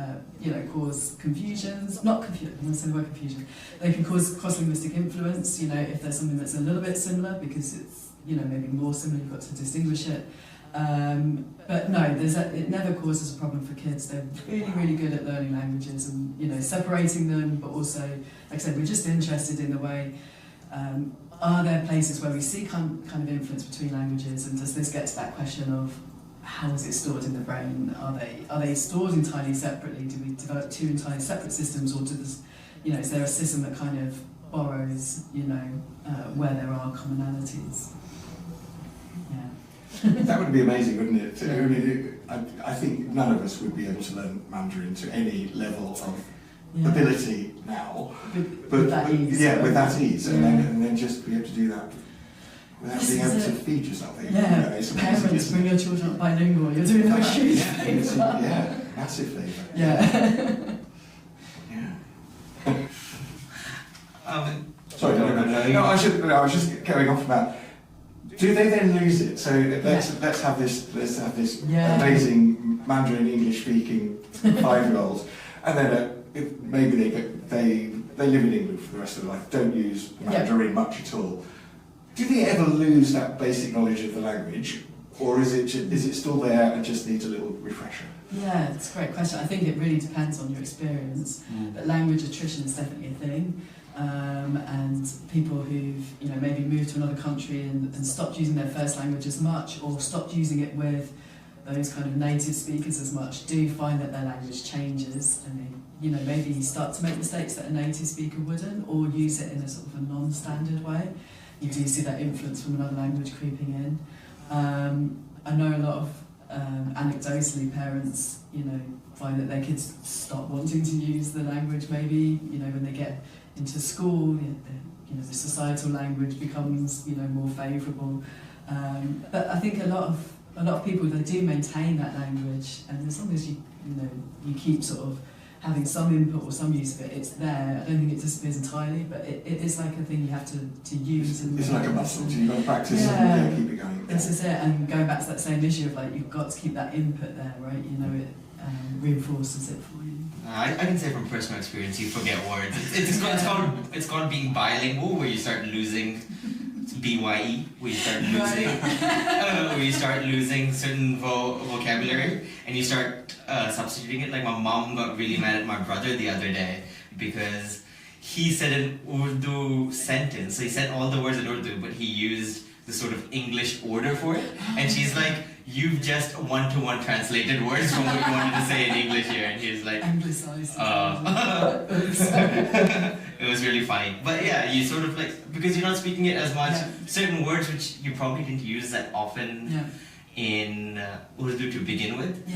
cause confusions. Not confusion, I'm going to say the word confusion. They can cause cross-linguistic influence, if there's something that's a little bit similar, because it's, maybe more similar, you've got to distinguish it. But no, it never causes a problem for kids. They're really, really good at learning languages and, separating them, but also, like I said, we're just interested in the way, are there places where we see kind of influence between languages, and does this get to that question of how is it stored in the brain? Are they stored entirely separately? Do we develop two entirely separate systems, or is there a system that kind of borrows, where there are commonalities? Yeah. That would be amazing, wouldn't it? I mean, I think none of us would be able to learn Mandarin to any level of ability now, with that ease. Yeah, with that ease, and then just be able to do that without being able to feed yourself. Yeah, it's parents, amazing, bring your children up bilingual. You're doing a huge favour. Yeah, massive favour. Yeah. Sorry, no, I was just going off from that. Do they then lose it? So let's have this amazing Mandarin English speaking 5-year-olds, and then maybe they live in England for the rest of their life, don't use Mandarin much at all. Do they ever lose that basic knowledge of the language, or is it still there and just needs a little refresher? Yeah, it's a great question. I think it really depends on your experience. But language attrition is definitely a thing. And people who've maybe moved to another country and stopped using their first language as much, or stopped using it with those kind of native speakers as much, do find that their language changes, and they maybe start to make mistakes that a native speaker wouldn't, or use it in a sort of a non-standard way. You do see that influence from another language creeping in. I know a lot of anecdotally, parents, find that their kids stop wanting to use the language. Maybe when they get into school, the societal language becomes more favourable. But I think a lot of people, they do maintain that language, and as long as you keep sort of having some input or some use of it, it's there. I don't think it disappears entirely, but it is like a thing you have to use. It's like a muscle, so you've got to practice and keep it going. This is it, and going back to that same issue of like, you've got to keep that input there, right? It reinforces it for you. I can say from personal experience, you forget words. It's called being bilingual, where you start losing BYE, where you start losing certain vocabulary, and you start substituting it. Like my mom got really mad at my brother the other day because he said an Urdu sentence. So he said all the words in Urdu, but he used the sort of English order for it. And she's like, "You've just one-to-one translated words from what you wanted to say in English here." And he was like, Anglicized. it was really funny. But yeah, you sort of like, because you're not speaking it as much, certain words which you probably didn't use that often in Urdu to begin with.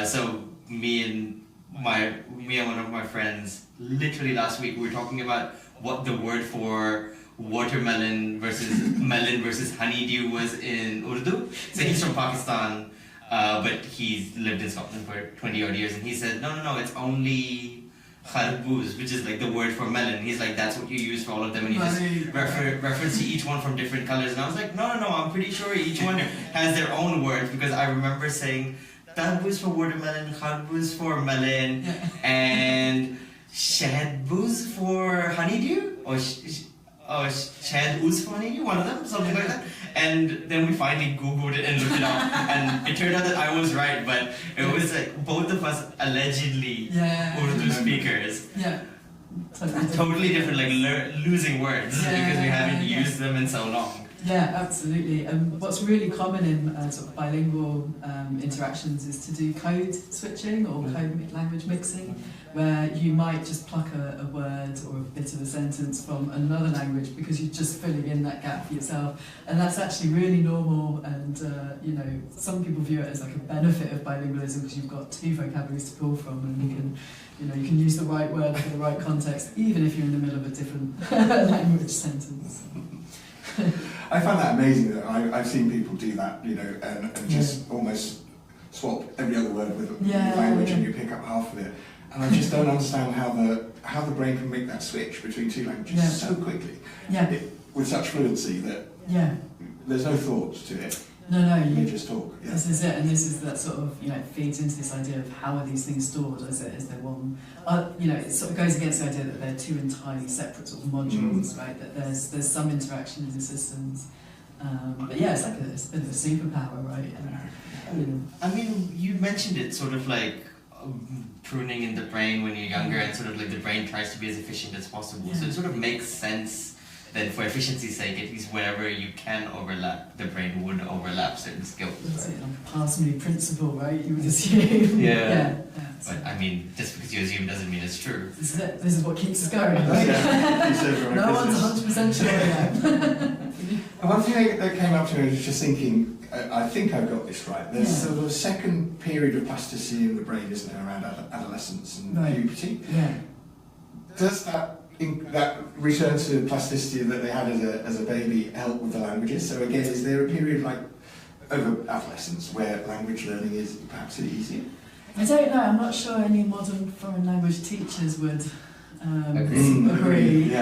So me and one of my friends, literally last week, we were talking about what the word for watermelon versus melon versus honeydew was in Urdu. So he's from Pakistan, but he's lived in Scotland for 20 odd years, and he said, no, it's only kharbuz, which is like the word for melon. He's like, that's what you use for all of them, and you just reference to each one from different colors. And I was like, no, I'm pretty sure each one has their own words, because I remember saying tarbuz for watermelon, kharbuz for melon, and shahadbuz for honeydew, or shahaduz for honeydew, one of them, something like that. And then we finally Googled it and looked it up, and it turned out that I was right, but it was like both of us allegedly Urdu speakers. Totally different, like losing words because we haven't used them in so long. Yeah, absolutely. And what's really common in sort of bilingual interactions is to do code switching or code language mixing, where you might just pluck a word or a bit of a sentence from another language because you're just filling in that gap for yourself. And that's actually really normal, and some people view it as like a benefit of bilingualism because you've got two vocabularies to pull from, and you can use the right word for the right context even if you're in the middle of a different language sentence. I find that amazing that I've seen people do that, and just almost swap every other word with language and you pick up half of it. And I just don't understand how the brain can make that switch between two languages so quickly, with such fluency that there's no thought to it. No, you just talk. Yeah. This is it, and this is that sort of, it feeds into this idea of how are these things stored as they're one. It sort of goes against the idea that they're two entirely separate sort of modules, right? That there's some interaction in the systems. But yeah, it's like a bit of a superpower, right? I mean, you mentioned it sort of like pruning in the brain when you're younger, and sort of like the brain tries to be as efficient as possible. So it sort of makes sense that for efficiency's sake, at least wherever you can overlap, the brain would overlap certain skills. That's it, parsimony principle, right? You would assume. But I mean, just because you assume doesn't mean it's true. This is it. This is what keeps us going, right? No one's 100% sure yet. One thing that came up to me was just thinking, I think I've got this right. There's sort of a second period of plasticity in the brain, isn't there, around adolescence and puberty? Does that return to plasticity that they had as a baby help with the languages? So again, is there a period like over adolescence where language learning is perhaps easier? I don't know. I'm not sure any modern foreign language teachers would agree.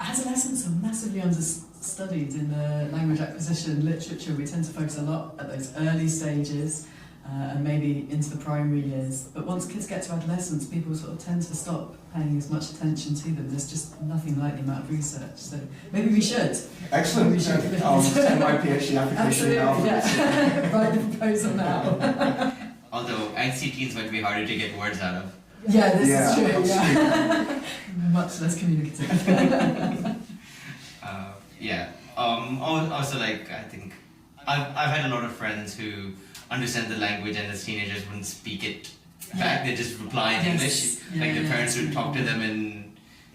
Adolescents are massively understudied in the language acquisition literature. We tend to focus a lot at those early stages and maybe into the primary years. But once kids get to adolescence, people sort of tend to stop paying as much attention to them. There's just nothing like the amount of research. So maybe we should. Excellent. Maybe we should. I'll send my PhD application now. Write the proposal now. Although angsty teens might be harder to get words out of. Yeah, this is true. Much less communicative. Also, like, I think I've had a lot of friends who understand the language and as teenagers wouldn't speak it back. They just reply in English. Like the parents would talk to them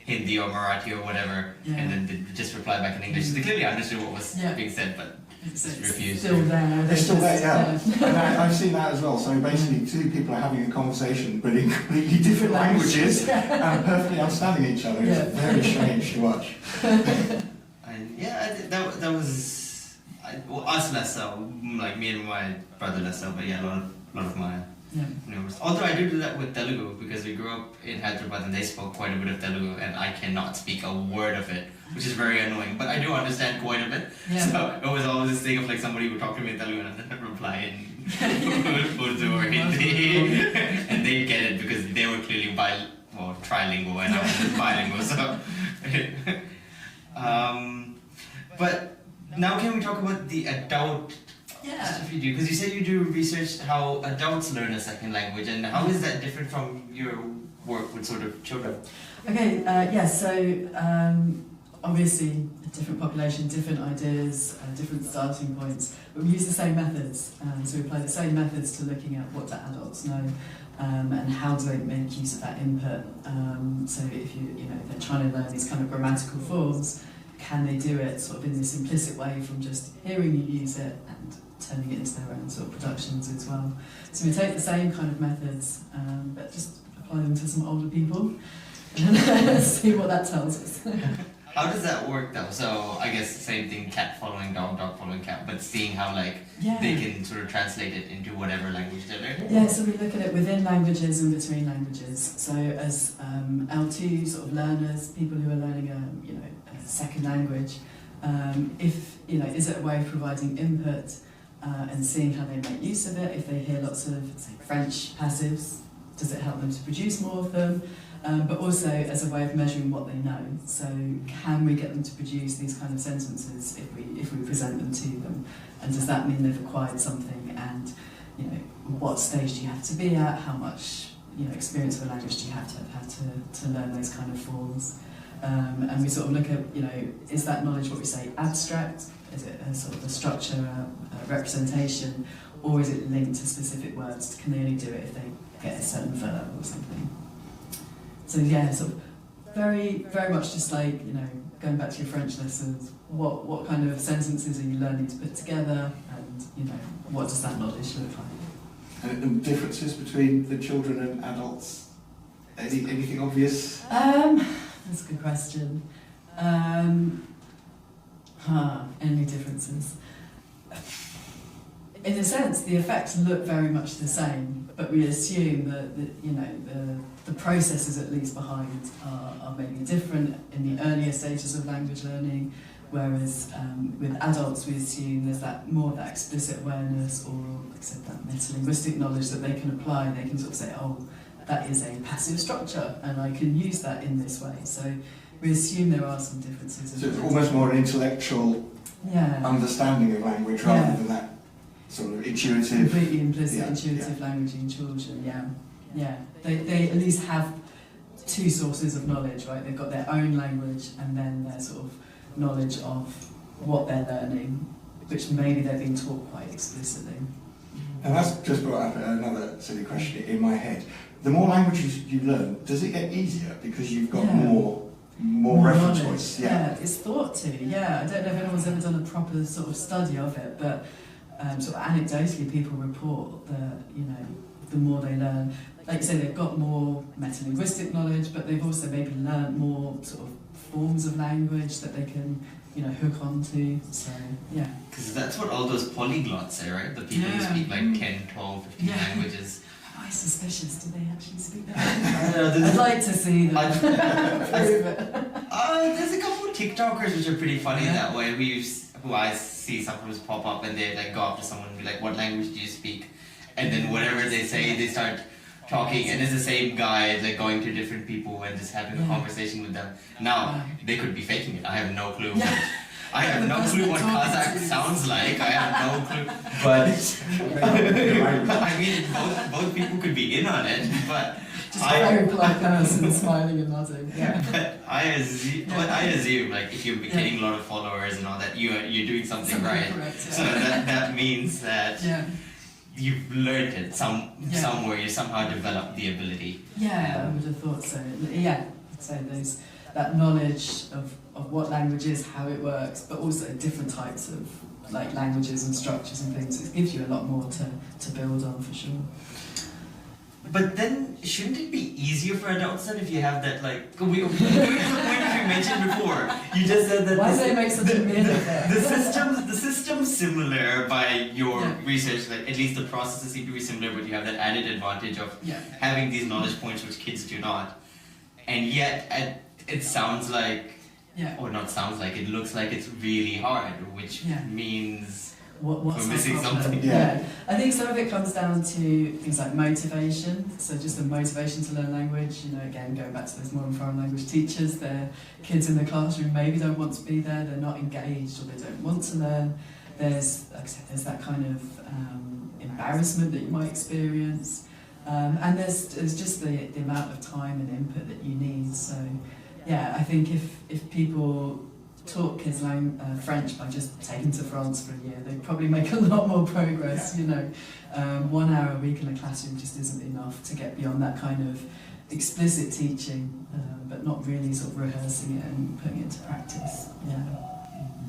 Hindi or Marathi or whatever, Yeah. and then they just reply back in English. So they clearly understood what was being said, but It's refused. still there. They're still there, yeah. Yeah. And I've seen that as well. So basically, two people are having a conversation, but in completely different languages, and perfectly understanding each other. It's very strange to watch. And yeah, that was well, us less so, like me and my brother less so, but yeah, a lot of my neighbors. Although I do that with Telugu because we grew up in Hyderabad and they spoke quite a bit of Telugu, and I cannot speak a word of it, which is very annoying. But I do understand quite a bit. Yeah. So it was always this thing of like somebody would talk to me in Telugu and then I'd reply in Urdu or Hindi, and they'd get it because they were clearly trilingual and I was bilingual. So. But now can we talk about the adult stuff you do? Because you say you do research how adults learn a second language, and how is that different from your work with sort of children? Okay, so obviously a different population, different ideas, different starting points, but we use the same methods. So we apply the same methods to looking at what do adults know and how do they make use of that input. So if if they're trying to learn these kind of grammatical forms, can they do it sort of in this implicit way from just hearing you use it and turning it into their own sort of productions as well. So we take the same kind of methods, but just apply them to some older people and see what that tells us. How does that work though? So I guess same thing, cat following dog, dog following cat, but seeing how they can sort of translate it into whatever language they're learning. Yeah, so we look at it within languages and between languages. So as L2 sort of learners, people who are learning a second language, is it a way of providing input and seeing how they make use of it? If they hear lots of, say, French passives, does it help them to produce more of them? But also as a way of measuring what they know. So can we get them to produce these kind of sentences if we present them to them? And does that mean they've acquired something? And what stage do you have to be at? How much experience of a language do you have to have had to learn those kind of forms? And we sort of look at is that knowledge what we say abstract? Is it a sort of a structure, a representation, or is it linked to specific words? Can they only do it if they get a certain verb or something? So yeah, sort of very, very much just like, going back to your French lessons, what kind of sentences are you learning to put together, and what does that knowledge look like? And differences between the children and adults? Anything obvious? That's a good question. Any differences? In a sense, the effects look very much the same, but we assume that the processes at least behind are maybe different in the earlier stages of language learning, whereas with adults we assume there's more of that explicit awareness, or like I said, that metalinguistic knowledge that they can apply. They can sort of say, oh, that is a passive structure and I can use that in this way. So we assume there are some differences. So it's almost more an intellectual understanding of language rather than that sort of intuitive... Completely implicit, intuitive language in children, yeah. They at least have two sources of knowledge, right? They've got their own language and then their sort of knowledge of what they're learning, which maybe they're being taught quite explicitly. And that's just brought up another silly question in my head. The more languages you learn, does it get easier because you've got more reference points? Yeah, it's thought to. Yeah, I don't know if anyone's ever done a proper sort of study of it, but sort of anecdotally, people report that the more they learn, like you say, they've got more metalinguistic knowledge, but they've also maybe learned more sort of forms of language that they can hook onto. So yeah, because that's what all those polyglots say, right? The people who speak like 10, 12, 15 languages. Am I suspicious? Do they actually speak that? I'd like to see them. Prove it. There's a couple of TikTokers which are pretty funny that way. Who I see sometimes pop up and they go up to someone and be like, "What language do you speak?" And then whatever they say, they start talking, and it's the same guy like going to different people and just having a conversation with them. Now they could be faking it. I have no clue. I have no clue what Kazakh sounds like. I have no clue. But I mean, both people could be in on it. But just a very polite person smiling and nodding. But I assume like if you're getting a lot of followers and all that, you're doing something right. Correct, So that means that you've learned it somewhere. You somehow developed the ability. Yeah, I would have thought so. Yeah, so that knowledge of what language is, how it works, but also different types of like languages and structures and things. It gives you a lot more to build on for sure. But then, shouldn't it be easier for adults then if you have that, like, going to the point you mentioned before? You just said that why do they make such a meal of it? the system's similar by your Yeah. research, like at least the processes seem to be similar, but you have that added advantage of Yeah. having these knowledge points which kids do not. And yet, it sounds like, Yeah. or not sounds like, it looks like it's really hard, which Yeah. means What's we're missing the problem? something. Yeah. I think some of it comes down to things like motivation. So just the motivation to learn language. You know, again, going back to those modern foreign language teachers, their kids in the classroom maybe don't want to be there. They're not engaged, or they don't want to learn. There's, like I said, there's that kind of embarrassment that you might experience, and there's just the amount of time and input that you need. So, yeah, I think if people taught kids French by just taking to France for a year, they'd probably make a lot more progress. You know, 1 hour a week in a classroom just isn't enough to get beyond that kind of explicit teaching, but not really sort of rehearsing it and putting it into practice. Yeah.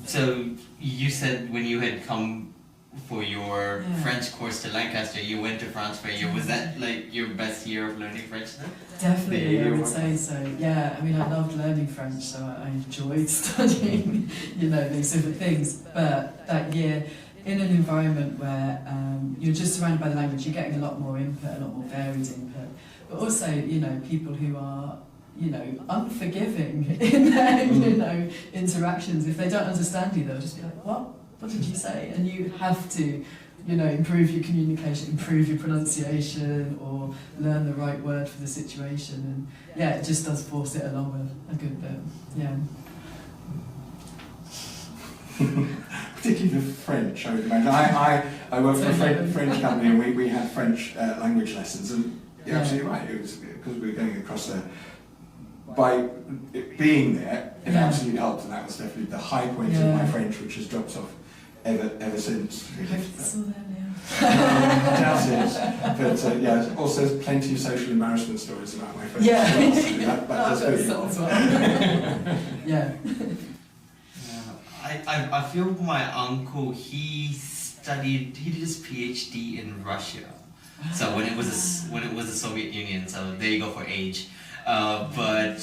So you said when you had come for your Yeah. French course to Lancaster, you went to France for a year. Was that like your best year of learning French then? Definitely, I Yeah. would say so. Yeah, I mean, I loved learning French, so I enjoyed studying, you know, these different things. But that year, in an environment where you're just surrounded by the language, you're getting a lot more input, a lot more varied input. But also, you know, people who are, you know, unforgiving in their, you know, interactions. If they don't understand you, they'll just be like, what? What did you say? And you have to, you know, improve your communication, improve your pronunciation, or learn the right word for the situation. And yeah, it just does force it along a good bit. Yeah. Particularly the French, I would imagine. I worked for a French company, and we had French language lessons, and you're absolutely right. It was because we were going across there. By it being there, it Yeah. absolutely helped, and that was definitely the high point of Yeah. my French, which has dropped off ever since. Really. So then, Doubt it. But yeah, also there's plenty of social embarrassment stories about my French. Yeah. as well, so that does That really sounds well. yeah. I feel my uncle, he did his PhD in Russia. So when it was the Soviet Union, so there you go for age. But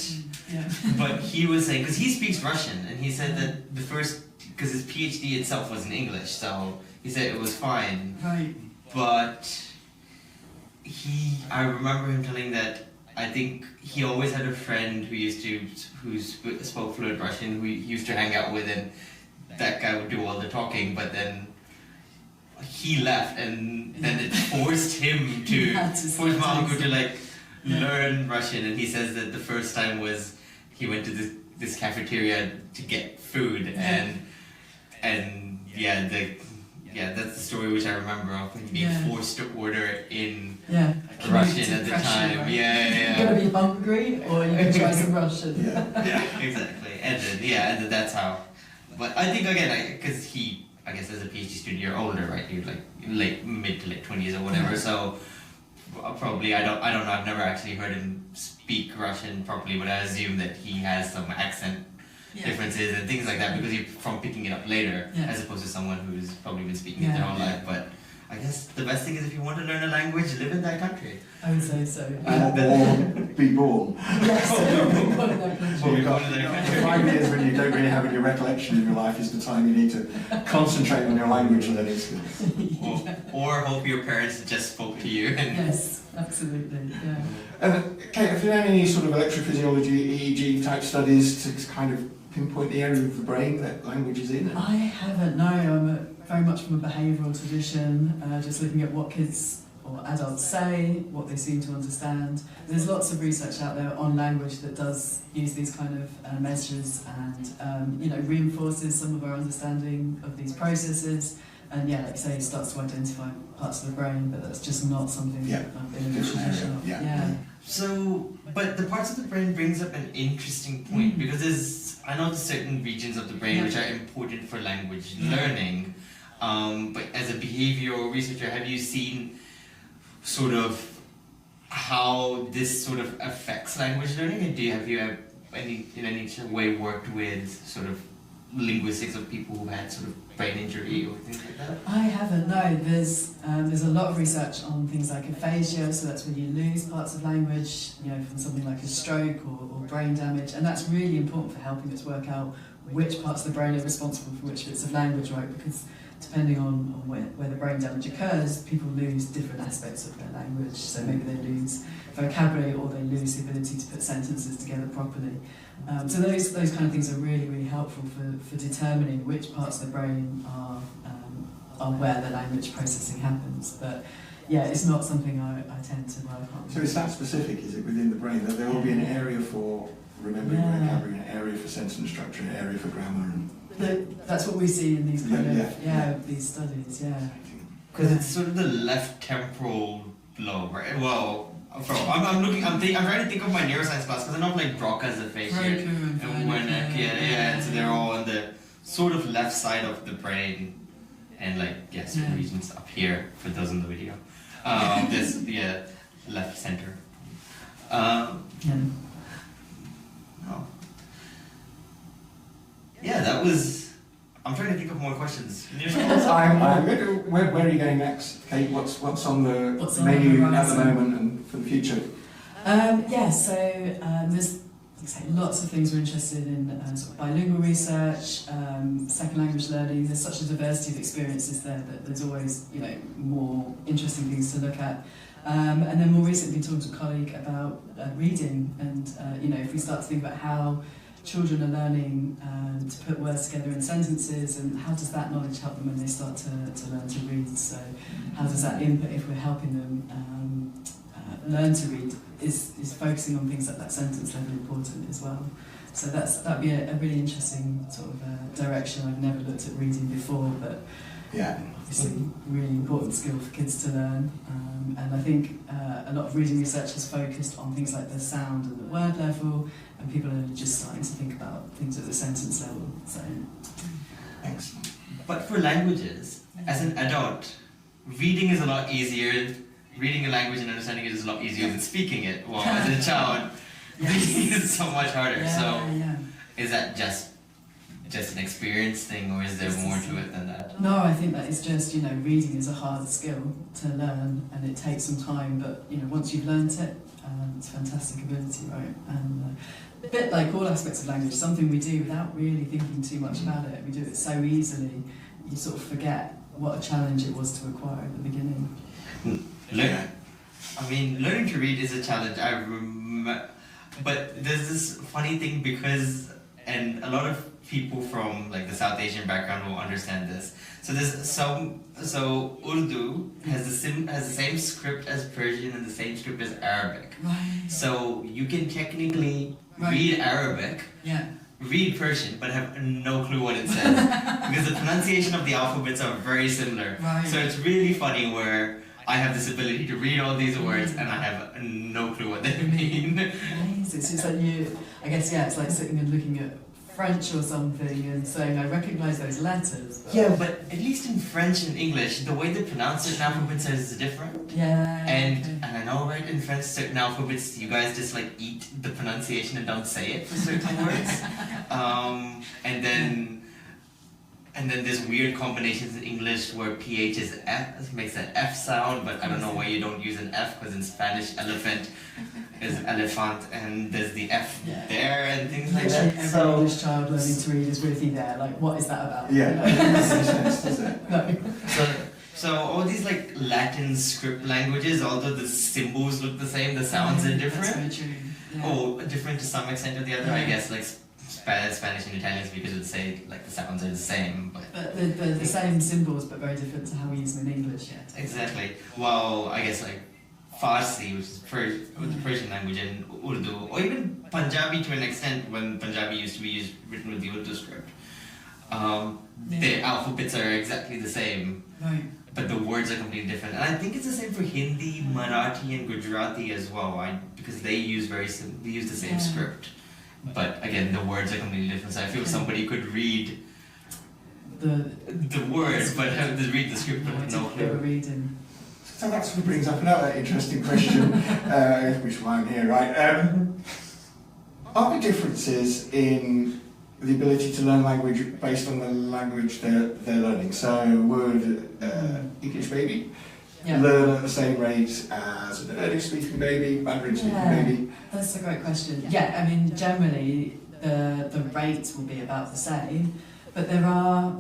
he was saying, because he speaks Russian, and he said that because his PhD itself was in English, so he said it was fine. Right. But I remember him telling that I think he always had a friend who spoke fluent Russian, who he used to hang out with, and that guy would do all the talking, but then he left, and then it forced him forced my uncle to like learn Russian. And he says that the first time was he went to this cafeteria to get food, and that's the story which I remember of him being forced to order in Russian at the time. Right? Yeah. You're gonna be hungry, or you can try some Russian. Yeah, exactly. And then that's how. But I think again, because he, I guess as a PhD student, you're older, right? You're like mid to late 20s or whatever. So probably I don't know. I've never actually heard him speak Russian properly, but I assume that he has some accent differences and things like that because you're from picking it up later, as opposed to someone who's probably been speaking it their whole life. But I guess the best thing is if you want to learn a language, live in that country. I would say so. Or be born. Yes, one of that country. Well, you've got 5 years when you don't really have any recollection of your life is the time you need to concentrate on your language learning skills. Or hope your parents just spoke to you. Yes, absolutely. Yeah. Kate, have you done any sort of electrophysiology, EEG type studies to kind of pinpoint the area of the brain that language is in? I haven't. No, I'm very much from a behavioural tradition, just looking at what kids or adults say, what they seem to understand. There's lots of research out there on language that does use these kind of measures and reinforces some of our understanding of these processes. And like you say, it starts to identify parts of the brain, but that's just not something that I've been in a tradition of. Yeah. So, but the parts of the brain brings up an interesting point because I know there's certain regions of the brain which are important for language learning. But as a behavioral researcher, have you seen sort of how this sort of affects language learning? And have you in any way worked with sort of linguistics of people who had sort of brain injury or things like that? I haven't, no. There's a lot of research on things like aphasia, so that's when you lose parts of language, from something like a stroke or brain damage, and that's really important for helping us work out which parts of the brain are responsible for which bits of language, right? Because depending on where the brain damage occurs, people lose different aspects of their language. So maybe they lose vocabulary or they lose the ability to put sentences together properly. So those kind of things are really, really helpful for determining which parts of the brain are where the language processing happens. But yeah, it's not something I tend to work on. So it's that specific, is it, within the brain, that there will be an area for remembering vocabulary, an area for sentence structure, an area for grammar? That's what we see in these kind of these studies, yeah. Because it's sort of the left temporal lobe, right? Well, I'm trying to think of my neuroscience class because I know like Broca's aphasia and Wernicke, and so they're all on the sort of left side of the brain, and certain regions up here for those in the video. Left center. Yeah, that was. I'm trying to think of more questions. I'm good. Where are you going next, Kate? What's on the menu at the moment and for the future? There's lots of things we're interested in, sort of bilingual research, second language learning. There's such a diversity of experiences there that there's always more interesting things to look at. And then more recently, been talking to a colleague about reading, and if we start to think about how children are learning to put words together in sentences, and how does that knowledge help them when they start to learn to read? So how does that input, if we're helping them learn to read, is focusing on things like that sentence level important as well. So that'd be a really interesting sort of direction. I've never looked at reading before, but obviously really important skill for kids to learn. And I think a lot of reading research has focused on things like the sound and the word level, and people are just starting to think about things at the sentence level. So, Excellent. But for languages, as an adult, reading is a lot easier. Reading a language and understanding it is a lot easier than speaking it. Well, as a child, reading is so much harder. Is that just an experience thing, or is there more to it than that? No, I think that it's just, reading is a hard skill to learn, and it takes some time, but, once you've learnt it, it's a fantastic ability, right? And a bit like all aspects of language, something we do without really thinking too much about it. We do it so easily, you sort of forget what a challenge it was to acquire at the beginning. Learning to read is a challenge. But there's this funny thing and a lot of people from the South Asian background will understand this. So so Urdu has the same script as Persian and the same script as Arabic. Right. So you can technically read Arabic, read Persian, but have no clue what it says because the pronunciation of the alphabets are very similar. Right. So it's really funny where I have this ability to read all these words and I have no clue what they mean. Amazing. So it's like it's like sitting and looking at French or something and saying, I recognise those letters. Yeah, but at least in French and English, the way they pronounce certain alphabets is different. Yeah. And I know, right, in French, certain alphabets, you guys just eat the pronunciation and don't say it for certain words. And then there's weird combinations in English where PH is F, makes an F sound, but I don't know why you don't use an F, because in Spanish, elephant is elephant, and there's the F there, and things like that. Every English child learning to read is really there, what is that about? Yeah, it doesn't make sense, does it? No. So all these Latin script languages, although the symbols look the same, the sounds are different. That's very true. Yeah. Oh, different to some extent or the other, I guess, Spanish and Italian speakers would say the sounds are the same, but they're the same symbols but very different to how we use them in English. Yeah. Exactly. Well, I guess Farsi, which is the Persian language, and Urdu, or even Punjabi to an extent, when Punjabi used to be written with the Urdu script. The alphabets are exactly the same, right, but the words are completely different. And I think it's the same for Hindi, Marathi, and Gujarati as well, because they use the same script. But again, the words are completely different. So I feel somebody could read the words, but have to read the script with no clue. So that sort of brings up another interesting question, which is why I'm here, right? Are there differences in the ability to learn language based on the language they're learning? So would English baby learn at the same rate as an Urdu speaking baby, Mandarin speaking baby? That's a great question. Yeah, I mean, generally the rate will be about the same, but there are,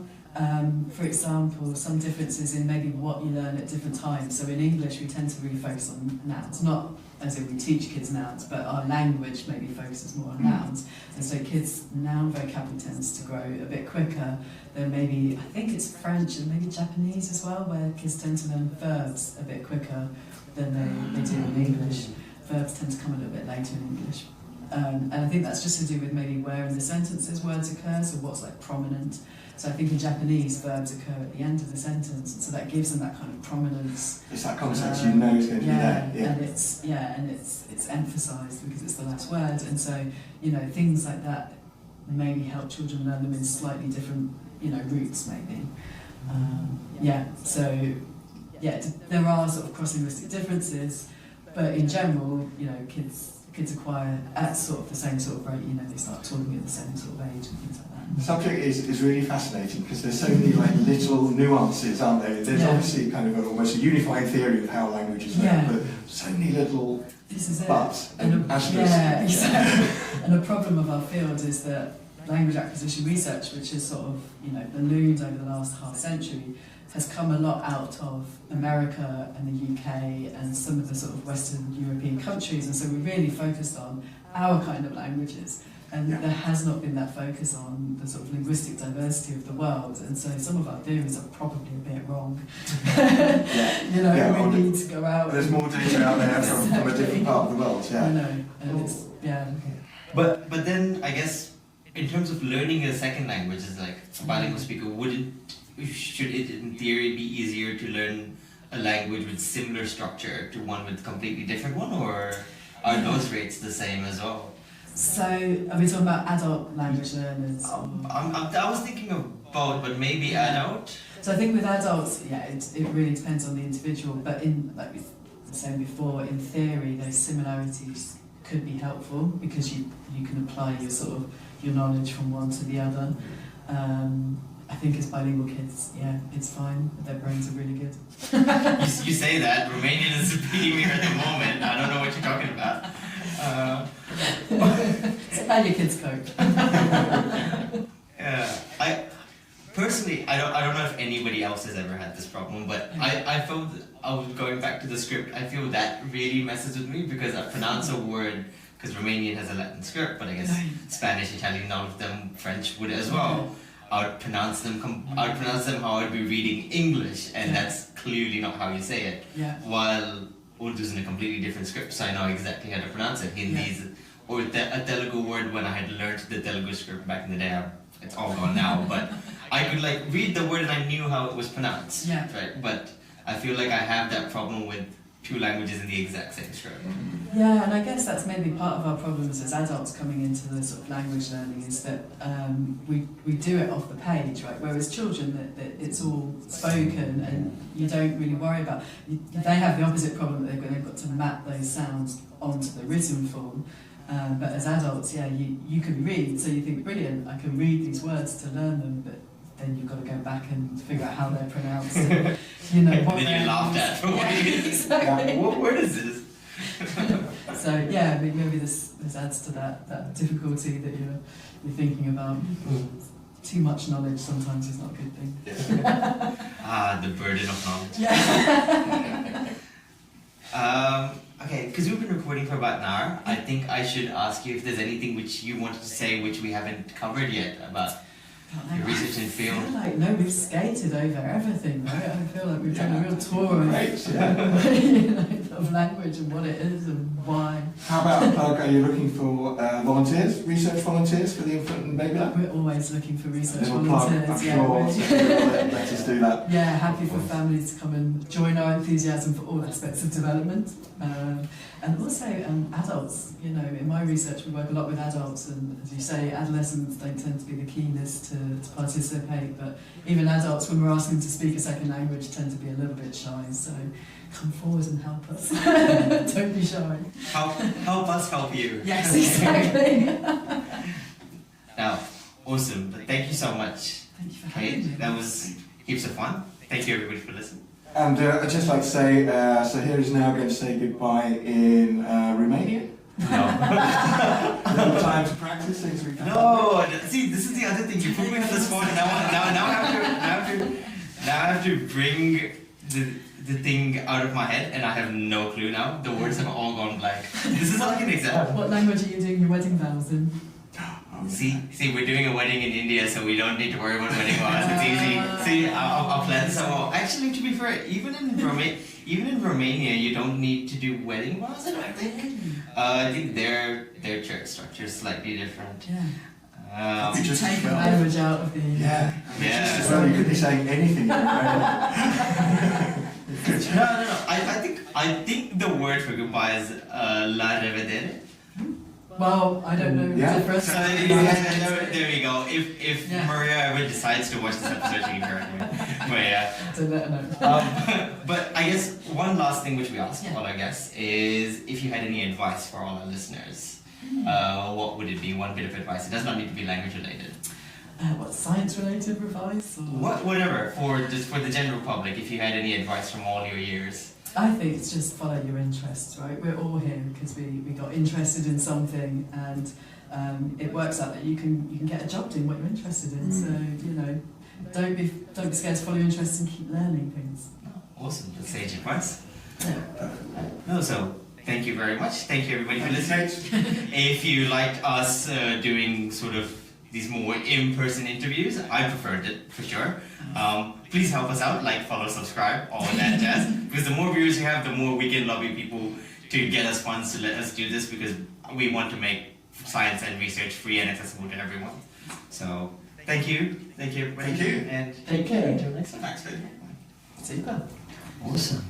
for example, some differences in maybe what you learn at different times. So in English we tend to really focus on nouns, not as if we teach kids nouns, but our language maybe focuses more on nouns. And so kids' noun vocabulary tends to grow a bit quicker than maybe, I think it's French and maybe Japanese as well, where kids tend to learn verbs a bit quicker than they do in English. Verbs tend to come a little bit later in English. And I think that's just to do with maybe where in the sentences words occur, so what's like prominent. So I think in Japanese, verbs occur at the end of the sentence, and so that gives them that kind of prominence. It's that context you know is going to be there. And it's emphasised because it's the last word, and so things like that maybe help children learn them in slightly different routes maybe. There are sort of cross-linguistic differences, but in general, kids acquire at sort of the same sort of rate. They start talking at the same sort of age and things like that. The subject is really fascinating because there's so many little nuances, aren't there? There's obviously kind of almost a unifying theory of how language is learned, but so many little buts and asterisks. And a problem of our field is that language acquisition research, which has sort of ballooned over the last half century, has come a lot out of America and the UK and some of the sort of Western European countries, and so we're really focused on our kind of languages. And there has not been that focus on the sort of linguistic diversity of the world, and so some of our theories are probably a bit wrong. We need to go out. There's more data out there from a different part of the world. I know, and But then I guess in terms of learning a second language as like a bilingual speaker, should it in theory be easier to learn a language with similar structure to one with completely different one, or are those rates the same as well? So, are we talking about adult language learners? I was thinking of both, but maybe adult. So I think with adults, it really depends on the individual. But like we were saying before, in theory, those similarities could be helpful because you can apply your knowledge from one to the other. I think as bilingual kids, it's fine. Their brains are really good. You say that. Romanian is beating me at the moment. I don't know what you're talking about. So how your kids cope? I personally, I don't know if anybody else has ever had this problem, but I felt, I was going back to the script, I feel that really messes with me because I pronounce a word, because Romanian has a Latin script, but I guess Spanish, Italian, none of them, French would as well. I would pronounce them how I'd be reading English, and that's clearly not how you say it. While Urdu's in a completely different script, so I know exactly how to pronounce it. Hindi's or a Telugu word, when I had learned the Telugu script back in the day, it's all gone now, but I could read the word and I knew how it was pronounced. Right? But I feel like I have that problem with two languages in the exact same script. Yeah, and I guess that's maybe part of our problems as adults coming into the sort of language learning is that we do it off the page, right? Whereas children, that it's all spoken and you don't really worry about. They have the opposite problem that they've got to map those sounds onto the written form. But as adults, you can read, so you think, brilliant, I can read these words to learn them, but then you've got to go back and figure out how they're pronounced. And, what then you're laughed at for exactly. What word is this? So maybe this adds to that difficulty that you're thinking about. Too much knowledge sometimes is not a good thing. The burden of knowledge. Okay, because we've been recording for about an hour, I think I should ask you if there's anything which you wanted to say which we haven't covered yet about your research and field. I feel like, we've skated over everything, right? I feel like we've done a real tour of language and what it is and why. How about a plug? Are you looking for volunteers, research volunteers for the Infant and Baby Lab? We're always looking for research Little volunteers. plug, I'm sure. Let us do that. Happy for families to come and join our enthusiasm for all aspects of development. And also adults, in my research we work a lot with adults, and as you say, adolescents don't tend to be the keenest to participate, but even adults, when we're asking them to speak a second language, tend to be a little bit shy, so come forward and help us. Don't be shy. Help us help you. Yes, exactly. Now, awesome. But thank you so much. Thank you for having me. That was heaps of fun. Thank you everybody for listening. And I'd just like to say, Sahir is now going to say goodbye in Romania. No. No time to practice things we can. No, see, this is the other thing. You put me on the spot. Now I have to bring the thing out of my head, and I have no clue now. The words have all gone blank. This is like an example. What language are you doing your wedding vows in? See, we're doing a wedding in India, so we don't need to worry about wedding vows. It's easy. See, I'll plan this out. Actually, to be fair, even in Romania, you don't need to do wedding vows. I don't think. I think their church structure is slightly different. Yeah. We just Take well. language out of the. Yeah. Yeah. Just as well, you could be saying anything. No. I think the word for goodbye is la revedere. Well, I don't know Yeah. the difference. There we go. If Yeah. Maria ever decides to watch this episode, she can correct me. But yeah. So let her know. But I guess one last thing which we ask Yeah. all our guests is if you had any advice for all our listeners, what would it be? One bit of advice. It does not need to be language related. What, science-related advice? Or? Whatever. For the general public, if you had any advice from all your years. I think it's just follow your interests, right? We're all here because we got interested in something, and it works out that you can get a job doing what you're interested in. So don't be scared to follow your interests and keep learning things. Awesome. That's sage advice. Yeah. No, so thank you very much. Thank you everybody for listening. If you liked us doing sort of these more in-person interviews, I preferred it for sure. Please help us out, like, follow, subscribe, all of that jazz. Because the more viewers you have, the more we can lobby people to get us funds to let us do this, because we want to make science and research free and accessible to everyone. So thank you everybody. Thank you. And Take care. until next time. Super. Awesome.